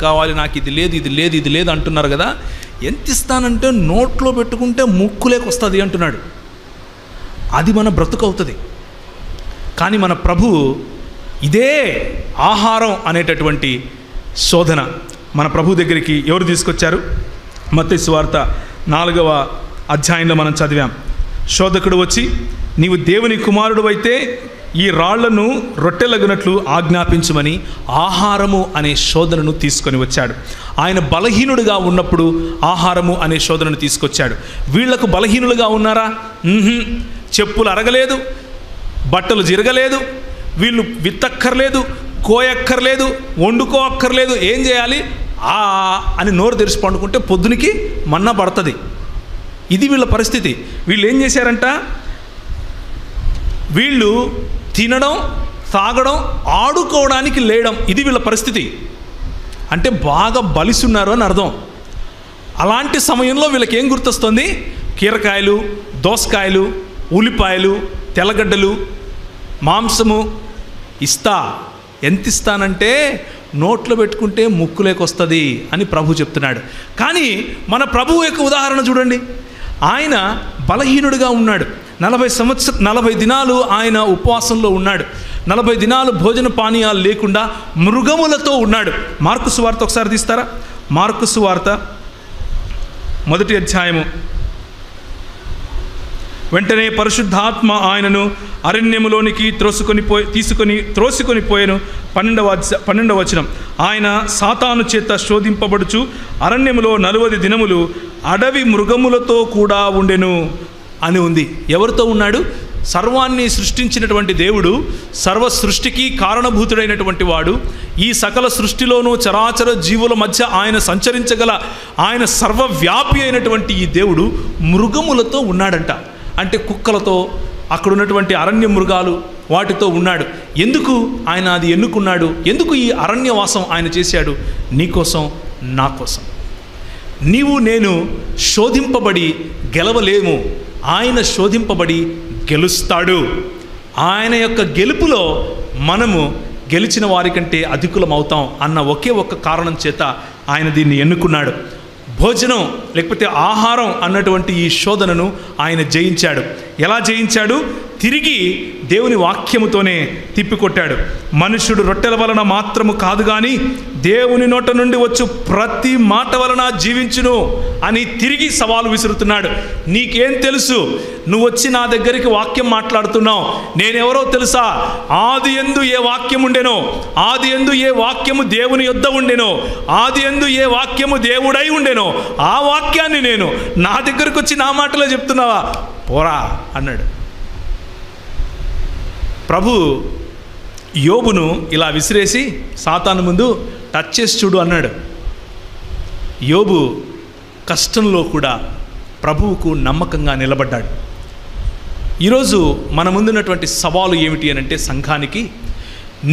కావాలి, నాకు ఇది లేదు అంటున్నారు కదా. ఎంత ఇస్తానంటే నోట్లో పెట్టుకుంటే ముక్కులేకి వస్తుంది అంటున్నాడు. అది మన బ్రతుకు అవుతుంది. కానీ మన ప్రభువు ఇదే ఆహారం అనేటటువంటి శోధన మన ప్రభు దగ్గరికి ఎవరు తీసుకొచ్చారు? మత్తయి సువార్త 4వ అధ్యాయంలో మనం చదివాం. శోధకుడు వచ్చి, నీవు దేవుని కుమారుడు అయితే ఈ రాళ్లను రొట్టెలగునట్లు ఆజ్ఞాపించమని ఆహారము అనే శోధనను తీసుకొని వచ్చాడు. ఆయన బలహీనుడిగా ఉన్నప్పుడు ఆహారము అనే శోధనను తీసుకొచ్చాడు. వీళ్లకు బలహీనులుగా ఉన్నారా? చెప్పులు అరగలేదు, బట్టలు జిరగలేదు, వీళ్ళు విత్తక్కర్లేదు, కోయక్కర్లేదు, వండుకో అక్కర్లేదు. ఏం చేయాలి? అని నోరు తెరిచి పండుకుంటే పొద్దునికి మన్నా పడుతుంది. ఇది వీళ్ళ పరిస్థితి. వీళ్ళు ఏం చేశారంట? వీళ్ళు తినడం, తాగడం, ఆడుకోవడానికి లేయడం, ఇది వీళ్ళ పరిస్థితి. అంటే బాగా బలిసున్నారు అని అర్థం. అలాంటి సమయంలో వీళ్ళకి ఏం గుర్తొస్తుంది? కీరకాయలు, దోసకాయలు, ఉల్లిపాయలు, తెల్లగడ్డలు, మాంసము ఎంత ఇస్తానంటే నోట్లో పెట్టుకుంటే ముక్కులేకొస్తుంది అని ప్రభు చెప్తున్నాడు. కానీ మన ప్రభువు యొక్క ఉదాహరణ చూడండి. ఆయన బలహీనుడిగా ఉన్నాడు. 40 దినాలు ఆయన ఉపవాసంలో ఉన్నాడు. 40 దినాలు భోజన పానీయాలు లేకుండా మృగములతో ఉన్నాడు. మార్కు సువార్త ఒకసారి తీస్తారా? మార్కు సువార్త 1వ అధ్యాయము. వెంటనే పరిశుద్ధాత్మ ఆయనను అరణ్యములోనికి త్రోసుకొని పోయెను. 12వ వచనం. ఆయన సాతాను చేత శోధింపబడుచు అరణ్యములో 40 దినములు అడవి మృగములతో కూడా ఉండెను అని ఉంది. ఎవరితో ఉన్నాడు? సర్వాన్ని సృష్టించినటువంటి దేవుడు, సర్వ సృష్టికి కారణభూతుడైనటువంటి వాడు, ఈ సకల సృష్టిలోనూ చరాచర జీవుల మధ్య ఆయన సంచరించగల ఆయన సర్వవ్యాపి అయినటువంటి ఈ దేవుడు మృగములతో ఉన్నాడంట. అంటే కుక్కలతో, అక్కడ ఉన్నటువంటి అరణ్య మృగాలు, వాటితో ఉన్నాడు. ఎందుకు ఆయన అది ఎన్నుకున్నాడు? ఎందుకు ఈ అరణ్యవాసం ఆయన చేశాడు? నీకోసం, నా కోసం. నీవు నేను శోధింపబడి గెలవలేము. ఆయన శోధింపబడి గెలుస్తాడు. ఆయన యొక్క గెలుపులో మనము గెలిచిన వారికంటే అధికులం అవుతాం అన్న ఒకే ఒక్క కారణం చేత ఆయన దీన్ని ఎన్నుకున్నాడు. భోజనం లేకపోతే ఆహారం అన్నటువంటి ఈ శోధనను ఆయన జయించాడు. ఎలా జయించాడు? తిరిగి దేవుని వాక్యముతోనే తిప్పికొట్టాడు. మనుష్యుడు రొట్టెల వలన మాత్రము కాదు కానీ దేవుని నోట నుండి వచ్చు ప్రతి మాట వలన జీవించును అని తిరిగి సవాలు విసురుతున్నాడు. నీకేం తెలుసు? నువ్వు వచ్చి నా దగ్గరికి వాక్యం మాట్లాడుతున్నావు. నేనెవరో తెలుసా? ఆది యందు ఏ వాక్యం ఉండెనో, ఆది యందు ఏ వాక్యము దేవుని యొద్ద ఉండెనో, ఆది యందు ఏ వాక్యము దేవుడై ఉండెనో, ఆ వాక్యాన్ని నేను నా దగ్గరకు వచ్చి నా మాటలో చెప్తున్నావా? పోరా అన్నాడు. ప్రభు యోబును ఇలా విసిరేసి సాతాను ముందు టచ్ చేసి చూడు అన్నాడు. యోబు కష్టంలో కూడా ప్రభువుకు నమ్మకంగా నిలబడ్డాడు. ఈరోజు మన ముందున్నటువంటి సవాలు ఏమిటి అని అంటే, సంఘానికి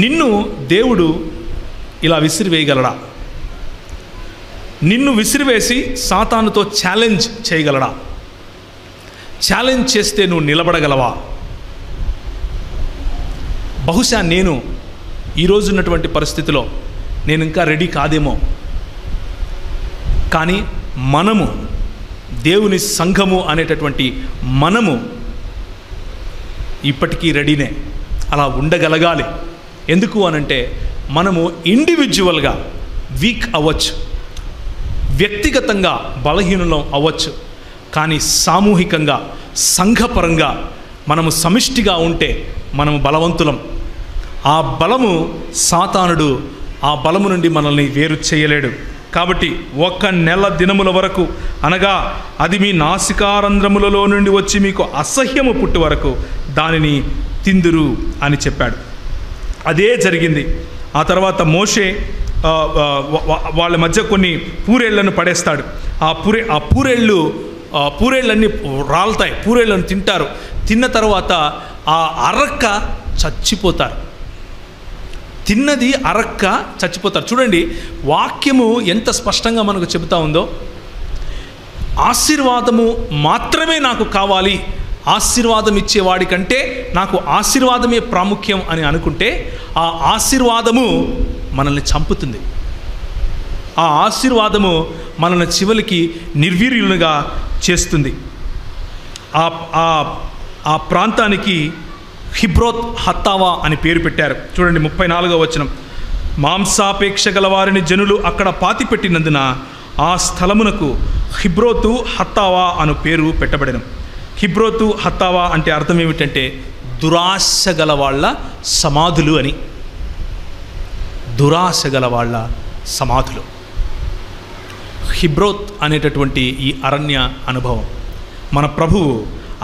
నిన్ను దేవుడు ఇలా విసిరివేయగలడా? నిన్ను విసిరివేసి సాతానుతో ఛాలెంజ్ చేయగలడా? ఛాలెంజ్ చేస్తే నువ్వు నిలబడగలవా? బహుశా నేను ఈరోజు ఉన్నటువంటి పరిస్థితిలో నేను ఇంకా రెడీ కాదేమో, కానీ మనము దేవుని సంఘము అనేటటువంటి మనము ఇప్పటికీ రెడీనే. అలా ఉండగలగాలి. ఎందుకు అనంటే, మనము ఇండివిజువల్గా వీక్ అవ్వచ్చు, వ్యక్తిగతంగా బలహీనులం అవ్వచ్చు, కానీ సామూహికంగా సంఘపరంగా మనము సమిష్టిగా ఉంటే మనము బలవంతులం. ఆ బలము సాతానుడు, ఆ బలము నుండి మనల్ని వేరు చేయలేడు. కాబట్టి 1 నెల దినముల వరకు, అనగా అది మీ నాసికారంధ్రములలో నుండి వచ్చి మీకు అసహ్యము పుట్టు వరకు దానిని తిందురు అని చెప్పాడు. అదే జరిగింది. ఆ తర్వాత మోషే వాళ్ళ మధ్య కొన్ని పూరేళ్లను పడేస్తాడు. ఆ పూరేళ్ళన్నీ రాలుతాయి, పూరేళ్ళను తింటారు. తిన్న తర్వాత ఆ అరక్క చచ్చిపోతారు. తిన్నది అరక్క చచ్చిపోతారు. చూడండి, వాక్యము ఎంత స్పష్టంగా మనకు చెబుతా ఉందో. ఆశీర్వాదము మాత్రమే నాకు కావాలి, ఆశీర్వాదం ఇచ్చేవాడి కంటే నాకు ఆశీర్వాదమే ప్రాముఖ్యం అని అనుకుంటే ఆ ఆశీర్వాదము మనల్ని చంపుతుంది. ఆ ఆశీర్వాదము మనల్ని చివరికి నిర్వీర్యులుగా చేస్తుంది. ఆ ప్రాంతానికి హిబ్రోత్ హత్తావా అని పేరు పెట్టారు. చూడండి 34వ వచనం. మాంసాపేక్ష గల వారిని జనులు అక్కడ పాతిపెట్టినందున ఆ స్థలమునకు హిబ్రోతు హత్తావా అను పేరు పెట్టబడిన. హిబ్రోతు హత్తావా అంటే అర్థం ఏమిటంటే దురాశ గల వాళ్ళ సమాధులు అని. దురాశ గల వాళ్ళ సమాధులు. హిబ్రోత్ అనేటటువంటి ఈ అరణ్య అనుభవం, మన ప్రభువు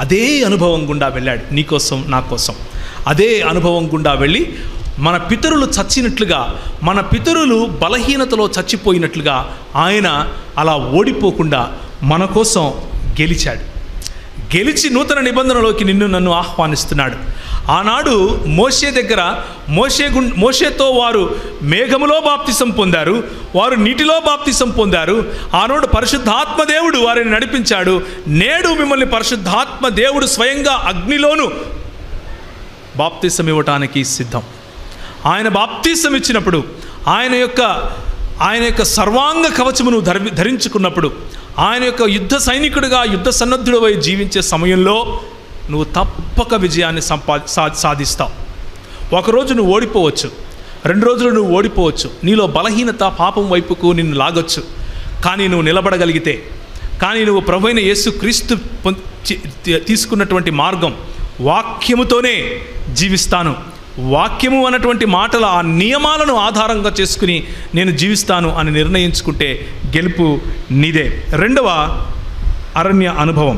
అదే అనుభవం గుండా వెళ్ళాడు. నీకోసం, నా కోసం అదే అనుభవం గుండా వెళ్ళి మన పితరులు చచ్చినట్లుగా, మన పితరులు బలహీనతలో చచ్చిపోయినట్లుగా ఆయన అలా ఓడిపోకుండా మన కోసం గెలిచాడు. గెలిచి నూతన నిబంధనలోకి నిన్ను నన్ను ఆహ్వానిస్తున్నాడు. ఆనాడు మోషే దగ్గర మోషేతో వారు మేఘములో బాప్తిసం పొందారు, వారు నీటిలో బాప్తిసం పొందారు. ఆనాడు పరిశుద్ధాత్మ దేవుడు వారిని నడిపించాడు. నేడు మిమ్మల్ని పరిశుద్ధాత్మ దేవుడు స్వయంగా అగ్నిలోను బాప్తిసం ఇవ్వటానికి సిద్ధం. ఆయన బాప్తిసం ఇచ్చినప్పుడు ఆయన యొక్క సర్వాంగ కవచమును ధరించుకున్నప్పుడు, ఆయన యొక్క యుద్ధ సైనికుడిగా యుద్ధ సన్నద్ధుడివై జీవించే సమయంలో నువ్వు తప్పక విజయాన్ని సాధిస్తావు. ఒకరోజు నువ్వు ఓడిపోవచ్చు, 2 రోజులు నువ్వు ఓడిపోవచ్చు, నీలో బలహీనత పాపం వైపుకు నిన్ను లాగొచ్చు. కానీ నువ్వు నిలబడగలిగితే, కానీ నువ్వు ప్రభువైన యేసుక్రీస్తు తీసుకున్నటువంటి మార్గం వాక్యముతోనే జీవిస్తాను, వాక్యము అన్నటువంటి మాటల ఆ నియమాలను ఆధారంగా చేసుకుని నేను జీవిస్తాను అని నిర్ణయించుకుంటే గెలుపు నీదే. 2వ అరణ్య అనుభవం,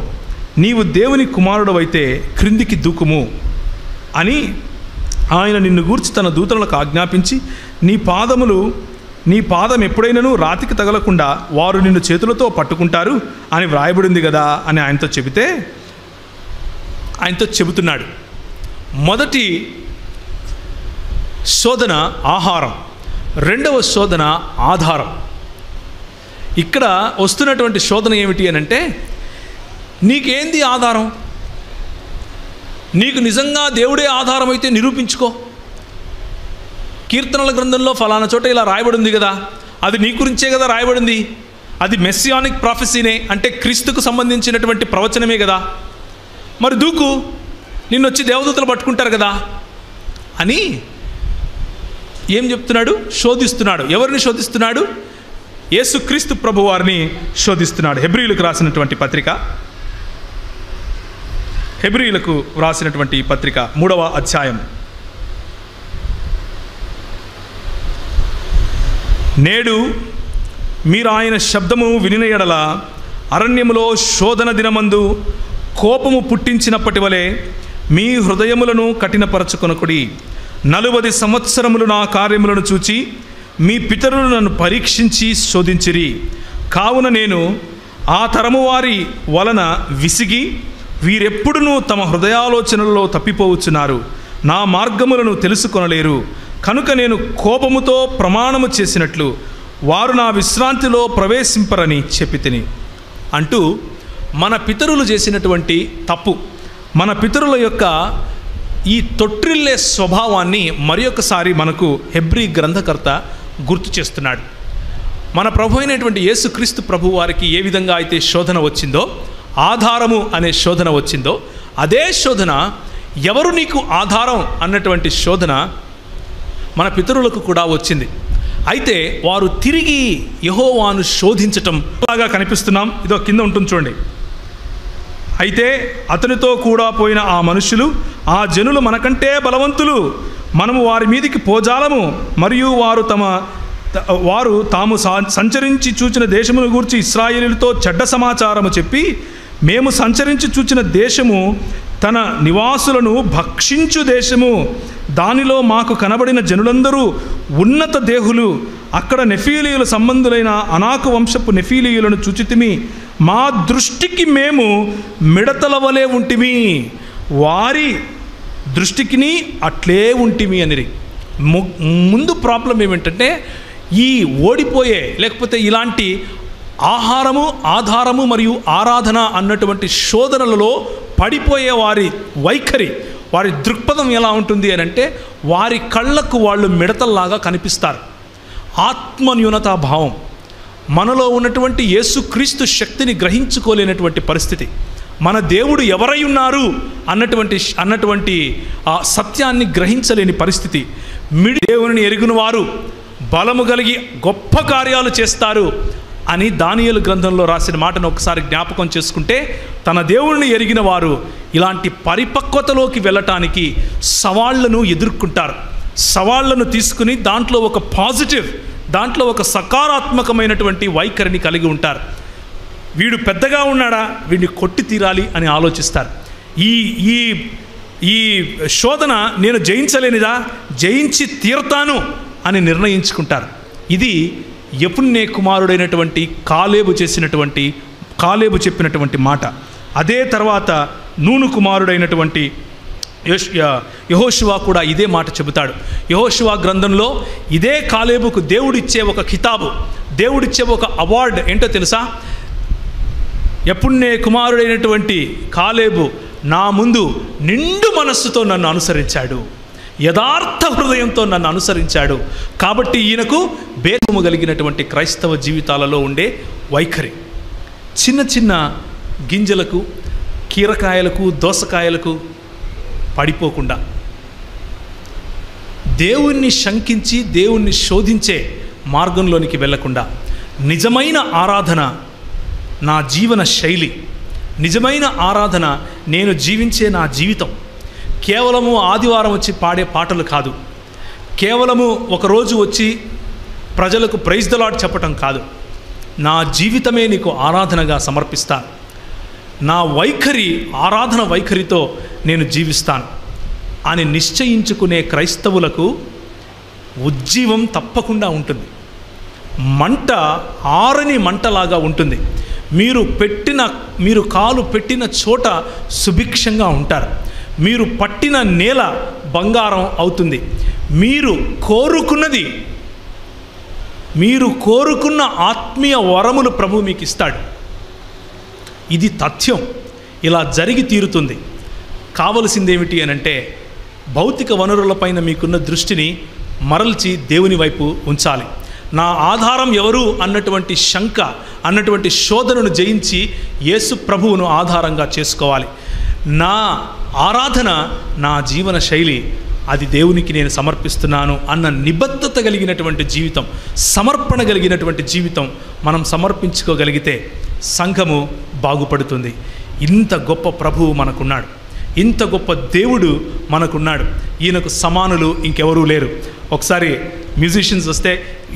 నీవు దేవుని కుమారుడవైతే క్రిందికి దూకుము అని ఆయన నిన్ను గూర్చి తన దూతలకు ఆజ్ఞాపించి, నీ పాదం ఎప్పుడైనాను రాతికి తగలకుండా వారు నిన్ను చేతులతో పట్టుకుంటారు అని వ్రాయబడింది కదా అని ఆయనతో చెబుతున్నాడు. మొదటి శోధన ఆహారం, 2వ శోధన ఆధారం. ఇక్కడ వస్తున్నటువంటి శోధన ఏమిటి అని అంటే, నీకేంది ఆధారం? నీకు నిజంగా దేవుడే ఆధారం అయితే నిరూపించుకో. కీర్తనల గ్రంథంలో ఫలానా చోట ఇలా రాయబడింది కదా, అది నీ గురించే కదా రాయబడింది, అది మెస్సియానిక్ ప్రాఫెసీనే, అంటే క్రీస్తుకు సంబంధించినటువంటి ప్రవచనమే కదా, మరి దూకు, నిన్నొచ్చి దేవదూతలు పట్టుకుంటారు కదా అని ఏం చెప్తున్నాడు? శోధిస్తున్నాడు. ఎవరిని శోధిస్తున్నాడు? యేసుక్రీస్తు ప్రభువారిని శోధిస్తున్నాడు. హెబ్రీయులకు రాసినటువంటి పత్రిక 3వ అధ్యాయం. నేడు మీరు ఆయన శబ్దము వినిన ఎడల అరణ్యములో శోధన దినమందు కోపము పుట్టించినప్పటి వలె మీ హృదయములను కఠినపరచుకొనకుడి. 40 సంవత్సరములు నా కార్యములను చూచి మీ పితరులు నన్ను పరీక్షించి శోధించిరి. కావున నేను ఆ తరము వారి వలన విసిగి, వీరెప్పుడునూ తమ హృదయాలోచనలలో తప్పిపోవచ్చున్నారు, నా మార్గములను తెలుసుకొనలేరు. కనుక నేను కోపముతో ప్రమాణము చేసినట్లు వారు నా విశ్రాంతిలో ప్రవేశింపరని చెప్పితిని అంటూ మన పితరులు చేసినటువంటి తప్పు, మన పితరుల యొక్క ఈ తొట్టిల్లే స్వభావాన్ని మరి ఒకసారి మనకు హెబ్రీ గ్రంథకర్త గుర్తు చేస్తున్నాడు. మన ప్రభు అయినటువంటి యేసుక్రీస్తు ప్రభు వారికి ఏ విధంగా అయితే శోధన వచ్చిందో, ఆధారము అనే శోధన వచ్చిందో, అదే శోధన ఎవరు నీకు ఆధారం అన్నటువంటి శోధన మన పితరులకు కూడా వచ్చింది. అయితే వారు తిరిగి యెహోవాను శోధించటం లాగా కనిపిస్తున్నాం. ఇదో కింద ఉంటుంది చూడండి. అయితే అతనితో కూడా పోయిన ఆ మనుషులు, ఆ జనులు మనకంటే బలవంతులు, మనము వారి మీదికి పోజాలము, మరియు వారు తాము సంచరించి చూచిన దేశమును గూర్చి ఇశ్రాయేలుతో చెడ్డ సమాచారము చెప్పి, మేము సంచరించి చూచిన దేశము తన నివాసులను భక్షించు దేశము, దానిలో మాకు కనబడిన జనులందరూ ఉన్నత దేహులు, అక్కడ నెఫీలీయుల సంబంధులైన అనాకు వంశపు నెఫీలీయులను చూచితిమి, మా దృష్టికి మేము మిడతల వలె ఉంటిమి, వారి దృష్టికిని అట్లే ఉంటిమి అనిరి. ముందు ప్రాబ్లం ఏమిటంటే, ఈ ఓడిపోయే లేకపోతే ఇలాంటి ఆహారము, ఆధారము మరియు ఆరాధన అన్నటువంటి శోధనలలో పడిపోయే వారి వైఖరి, వారి దృక్పథం ఎలా ఉంటుంది అని అంటే, వారి కళ్ళకు వాళ్ళు మిడతల్లాగా కనిపిస్తారు. ఆత్మన్యూనతా భావం, మనలో ఉన్నటువంటి యేసుక్రీస్తు శక్తిని గ్రహించుకోలేనటువంటి పరిస్థితి, మన దేవుడు ఎవరై ఉన్నారు అన్నటువంటి ఆ సత్యాన్ని గ్రహించలేని పరిస్థితి. దేవుని ఎరిగిన వారు బలము కలిగి గొప్ప కార్యాలు చేస్తారు అని దానియేలు గ్రంథంలో రాసిన మాటను ఒకసారి జ్ఞాపకం చేసుకుంటే, తన దేవుడిని ఎరిగిన వారు ఇలాంటి పరిపక్వతలోకి వెళ్ళటానికి సవాళ్లను ఎదుర్కొంటారు. సవాళ్లను తీసుకుని దాంట్లో ఒక పాజిటివ్, దాంట్లో ఒక సకారాత్మకమైనటువంటి వైఖరిని కలిగి ఉంటారు. వీడు పెద్దగా ఉన్నాడా, వీడిని కొట్టి తీరాలి అని ఆలోచిస్తారు. ఈ శోధన నేను జయించలేనిదా, జయించి తీరతాను అని నిర్ణయించుకుంటారు. ఇది యెఫున్నె కుమారుడైనటువంటి కాలేబు చెప్పినటువంటి మాట. అదే తర్వాత నూను కుమారుడైనటువంటి యెహోషువ కూడా ఇదే మాట చెబుతాడు. యెహోషువ గ్రంథంలో ఇదే కాలేబుకు దేవుడిచ్చే ఒక కితాబు, దేవుడిచ్చే ఒక అవార్డు ఏంటో తెలుసా? యెఫున్నె కుమారుడైనటువంటి కాలేబు నా ముందు నిండు మనస్సుతో నన్ను అనుసరించాడు, యథార్థ హృదయంతో నన్ను అనుసరించాడు. కాబట్టి ఈయనకు బేరము కలిగినటువంటి క్రైస్తవ జీవితాలలో ఉండే వైఖరి, చిన్న చిన్న గింజలకు, కీరకాయలకు, దోసకాయలకు పడిపోకుండా, దేవుణ్ణి శంకించి దేవుణ్ణి శోధించే మార్గంలోనికి వెళ్లకుండా, నిజమైన ఆరాధన నా జీవన శైలి, నిజమైన ఆరాధన నేను జీవించే నా జీవితం, కేవలము ఆదివారం వచ్చి పాడే పాటలు కాదు, కేవలము ఒకరోజు వచ్చి ప్రజలకు ప్రైజ్ ద లార్డ్ చెప్పటం కాదు, నా జీవితమే నీకు ఆరాధనగా సమర్పిస్తాను, నా వైఖరి ఆరాధన వైఖరితో నేను జీవిస్తాను అని నిశ్చయించుకునే క్రైస్తవులకు ఉజ్జీవం తప్పకుండా ఉంటుంది. మంట ఆరని మంటలాగా ఉంటుంది. మీరు కాలు పెట్టిన చోట సుభిక్షంగా ఉంటారు. మీరు పట్టిన నేల బంగారం అవుతుంది. మీరు కోరుకున్న ఆత్మీయ వరములు ప్రభు మీకు ఇస్తాడు. ఇది తథ్యం. ఇలా జరిగి తీరుతుంది. కావలసిందేమిటి అనంటే భౌతిక వనరులపైన మీకున్న దృష్టిని మరల్చి దేవుని వైపు ఉంచాలి. నా ఆధారం ఎవరు అన్నటువంటి శంక, అన్నటువంటి శోధనను జయించి యేసు ప్రభువును ఆధారంగా చేసుకోవాలి. నా ఆరాధన, నా జీవన శైలి, అది దేవునికి నేను సమర్పిస్తున్నాను అన్న నిబద్ధత కలిగినటువంటి జీవితం, సమర్పణ కలిగినటువంటి జీవితం మనం సమర్పించుకోగలిగితే సంఘము బాగుపడుతుంది. ఇంత గొప్ప ప్రభువు మనకున్నాడు, ఇంత గొప్ప దేవుడు మనకున్నాడు. ఈయనకు సమానులు ఇంకెవరూ లేరు. ఒకసారి మ్యూజిషియన్స్ వస్తే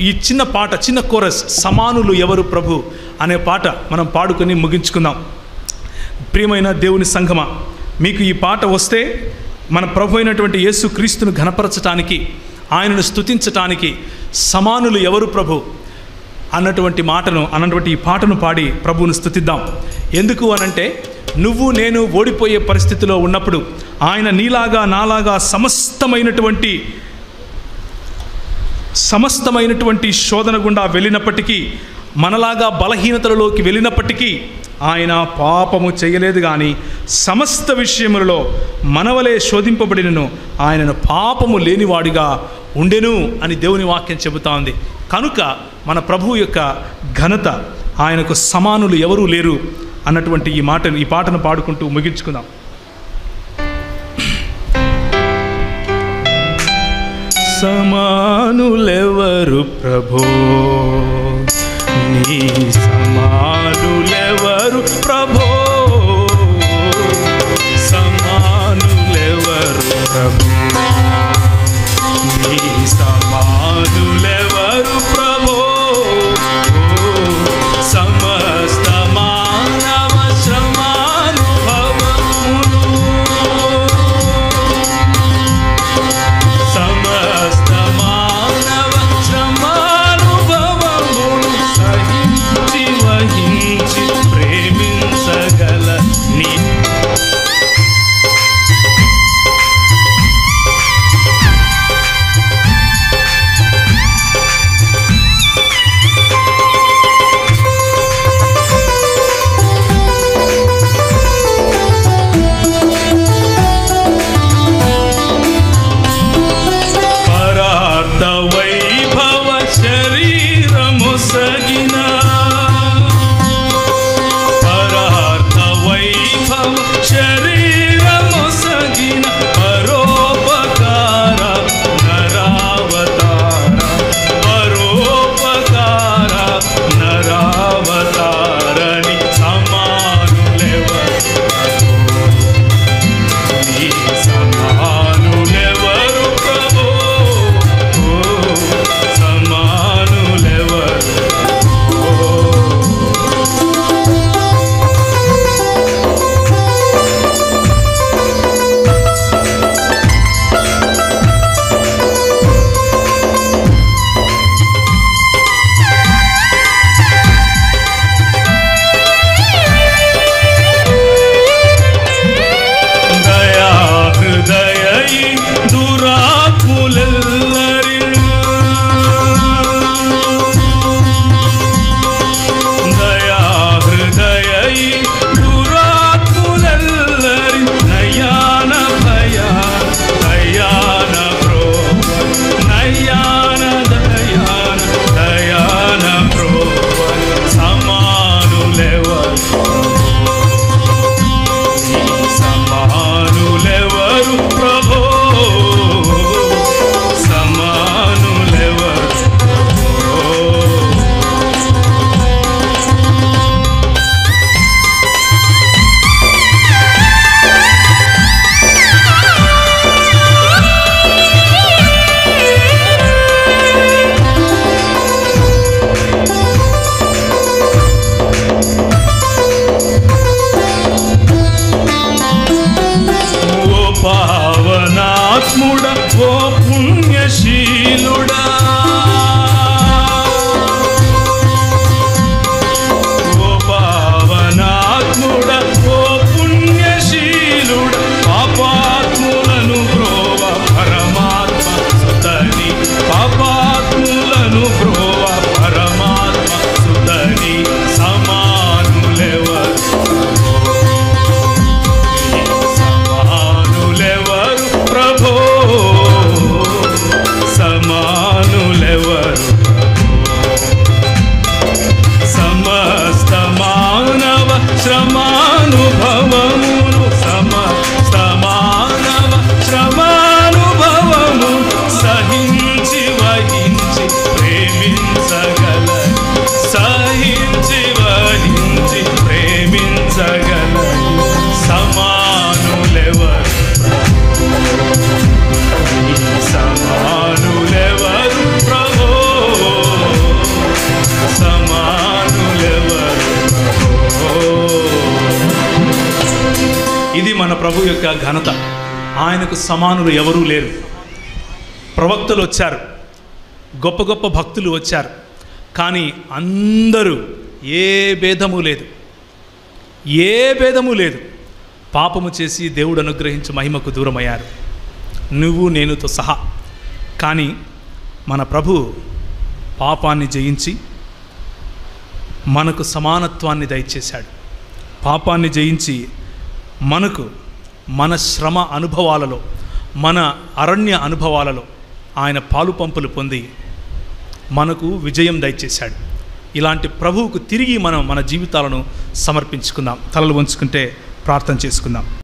ఈ చిన్న పాట, చిన్న కోరస్, సమానులు ఎవరు ప్రభు అనే పాట మనం పాడుకొని ముగించుకుందాం. ప్రియమైన దేవుని సంఘమా, మీకు ఈ పాట వస్తే మన ప్రభు అయినటువంటి యేసు క్రీస్తును ఘనపరచటానికి, ఆయనను స్తుతించటానికి సమానులు ఎవరు ప్రభు అన్నటువంటి ఈ పాటను పాడి ప్రభువును స్తుతిద్దాం. ఎందుకు అనంటే, నువ్వు నేను ఓడిపోయే పరిస్థితిలో ఉన్నప్పుడు ఆయన నీలాగా నాలాగా సమస్తమైనటువంటి శోధన గుండా వెళ్ళినప్పటికీ, మనలాగా బలహీనతలలోకి వెళ్ళినప్పటికీ ఆయన పాపము చేయలేదు. కానీ సమస్త విషయములలో మనవలే శోధింపబడినను ఆయనను పాపము లేనివాడిగా ఉండెను అని దేవుని వాక్యం చెబుతా ఉంది. కనుక మన ప్రభువు యొక్క ఘనత, ఆయనకు సమానులు ఎవరూ లేరు అన్నటువంటి ఈ పాటను పాడుకుంటూ ముగించుకుందాం. సమానులెవరు ప్రభో, నీ సమానులెవరు ప్రభో, సమానులెవరు ప్రభో, నీ సమానులెవరు ప్రభో, సమస్త మానవ శ్రమానుభవములు, సమస్త మానవ శ్రమానుభవములు సహించి వహించి ప్రేమించగల నీ ఇది మన ప్రభు యొక్క ఘనత. ఆయనకు సమానులు ఎవరూ లేరు. ప్రవక్తలు వచ్చారు, గొప్ప గొప్ప భక్తులు వచ్చారు, కానీ అందరూ ఏ భేదము లేదు, పాపము చేసి దేవుడు అనుగ్రహించి మహిమకు దూరమయ్యారు, నువ్వు నేనుతో సహా. కానీ మన ప్రభు పాపాన్ని జయించి మనకు సమానత్వాన్ని దయచేశాడు. పాపాన్ని జయించి మనకు మన శ్రమ అనుభవాలలో, మన అరణ్య అనుభవాలలో ఆయన పాలు పంపులు పొంది మనకు విజయం దయచేశాడు. ఇలాంటి ప్రభువుకు తిరిగి మనం మన జీవితాలను సమర్పించుకుందాం. తలలు వంచుకుంటే ప్రార్థన చేసుకుందాం.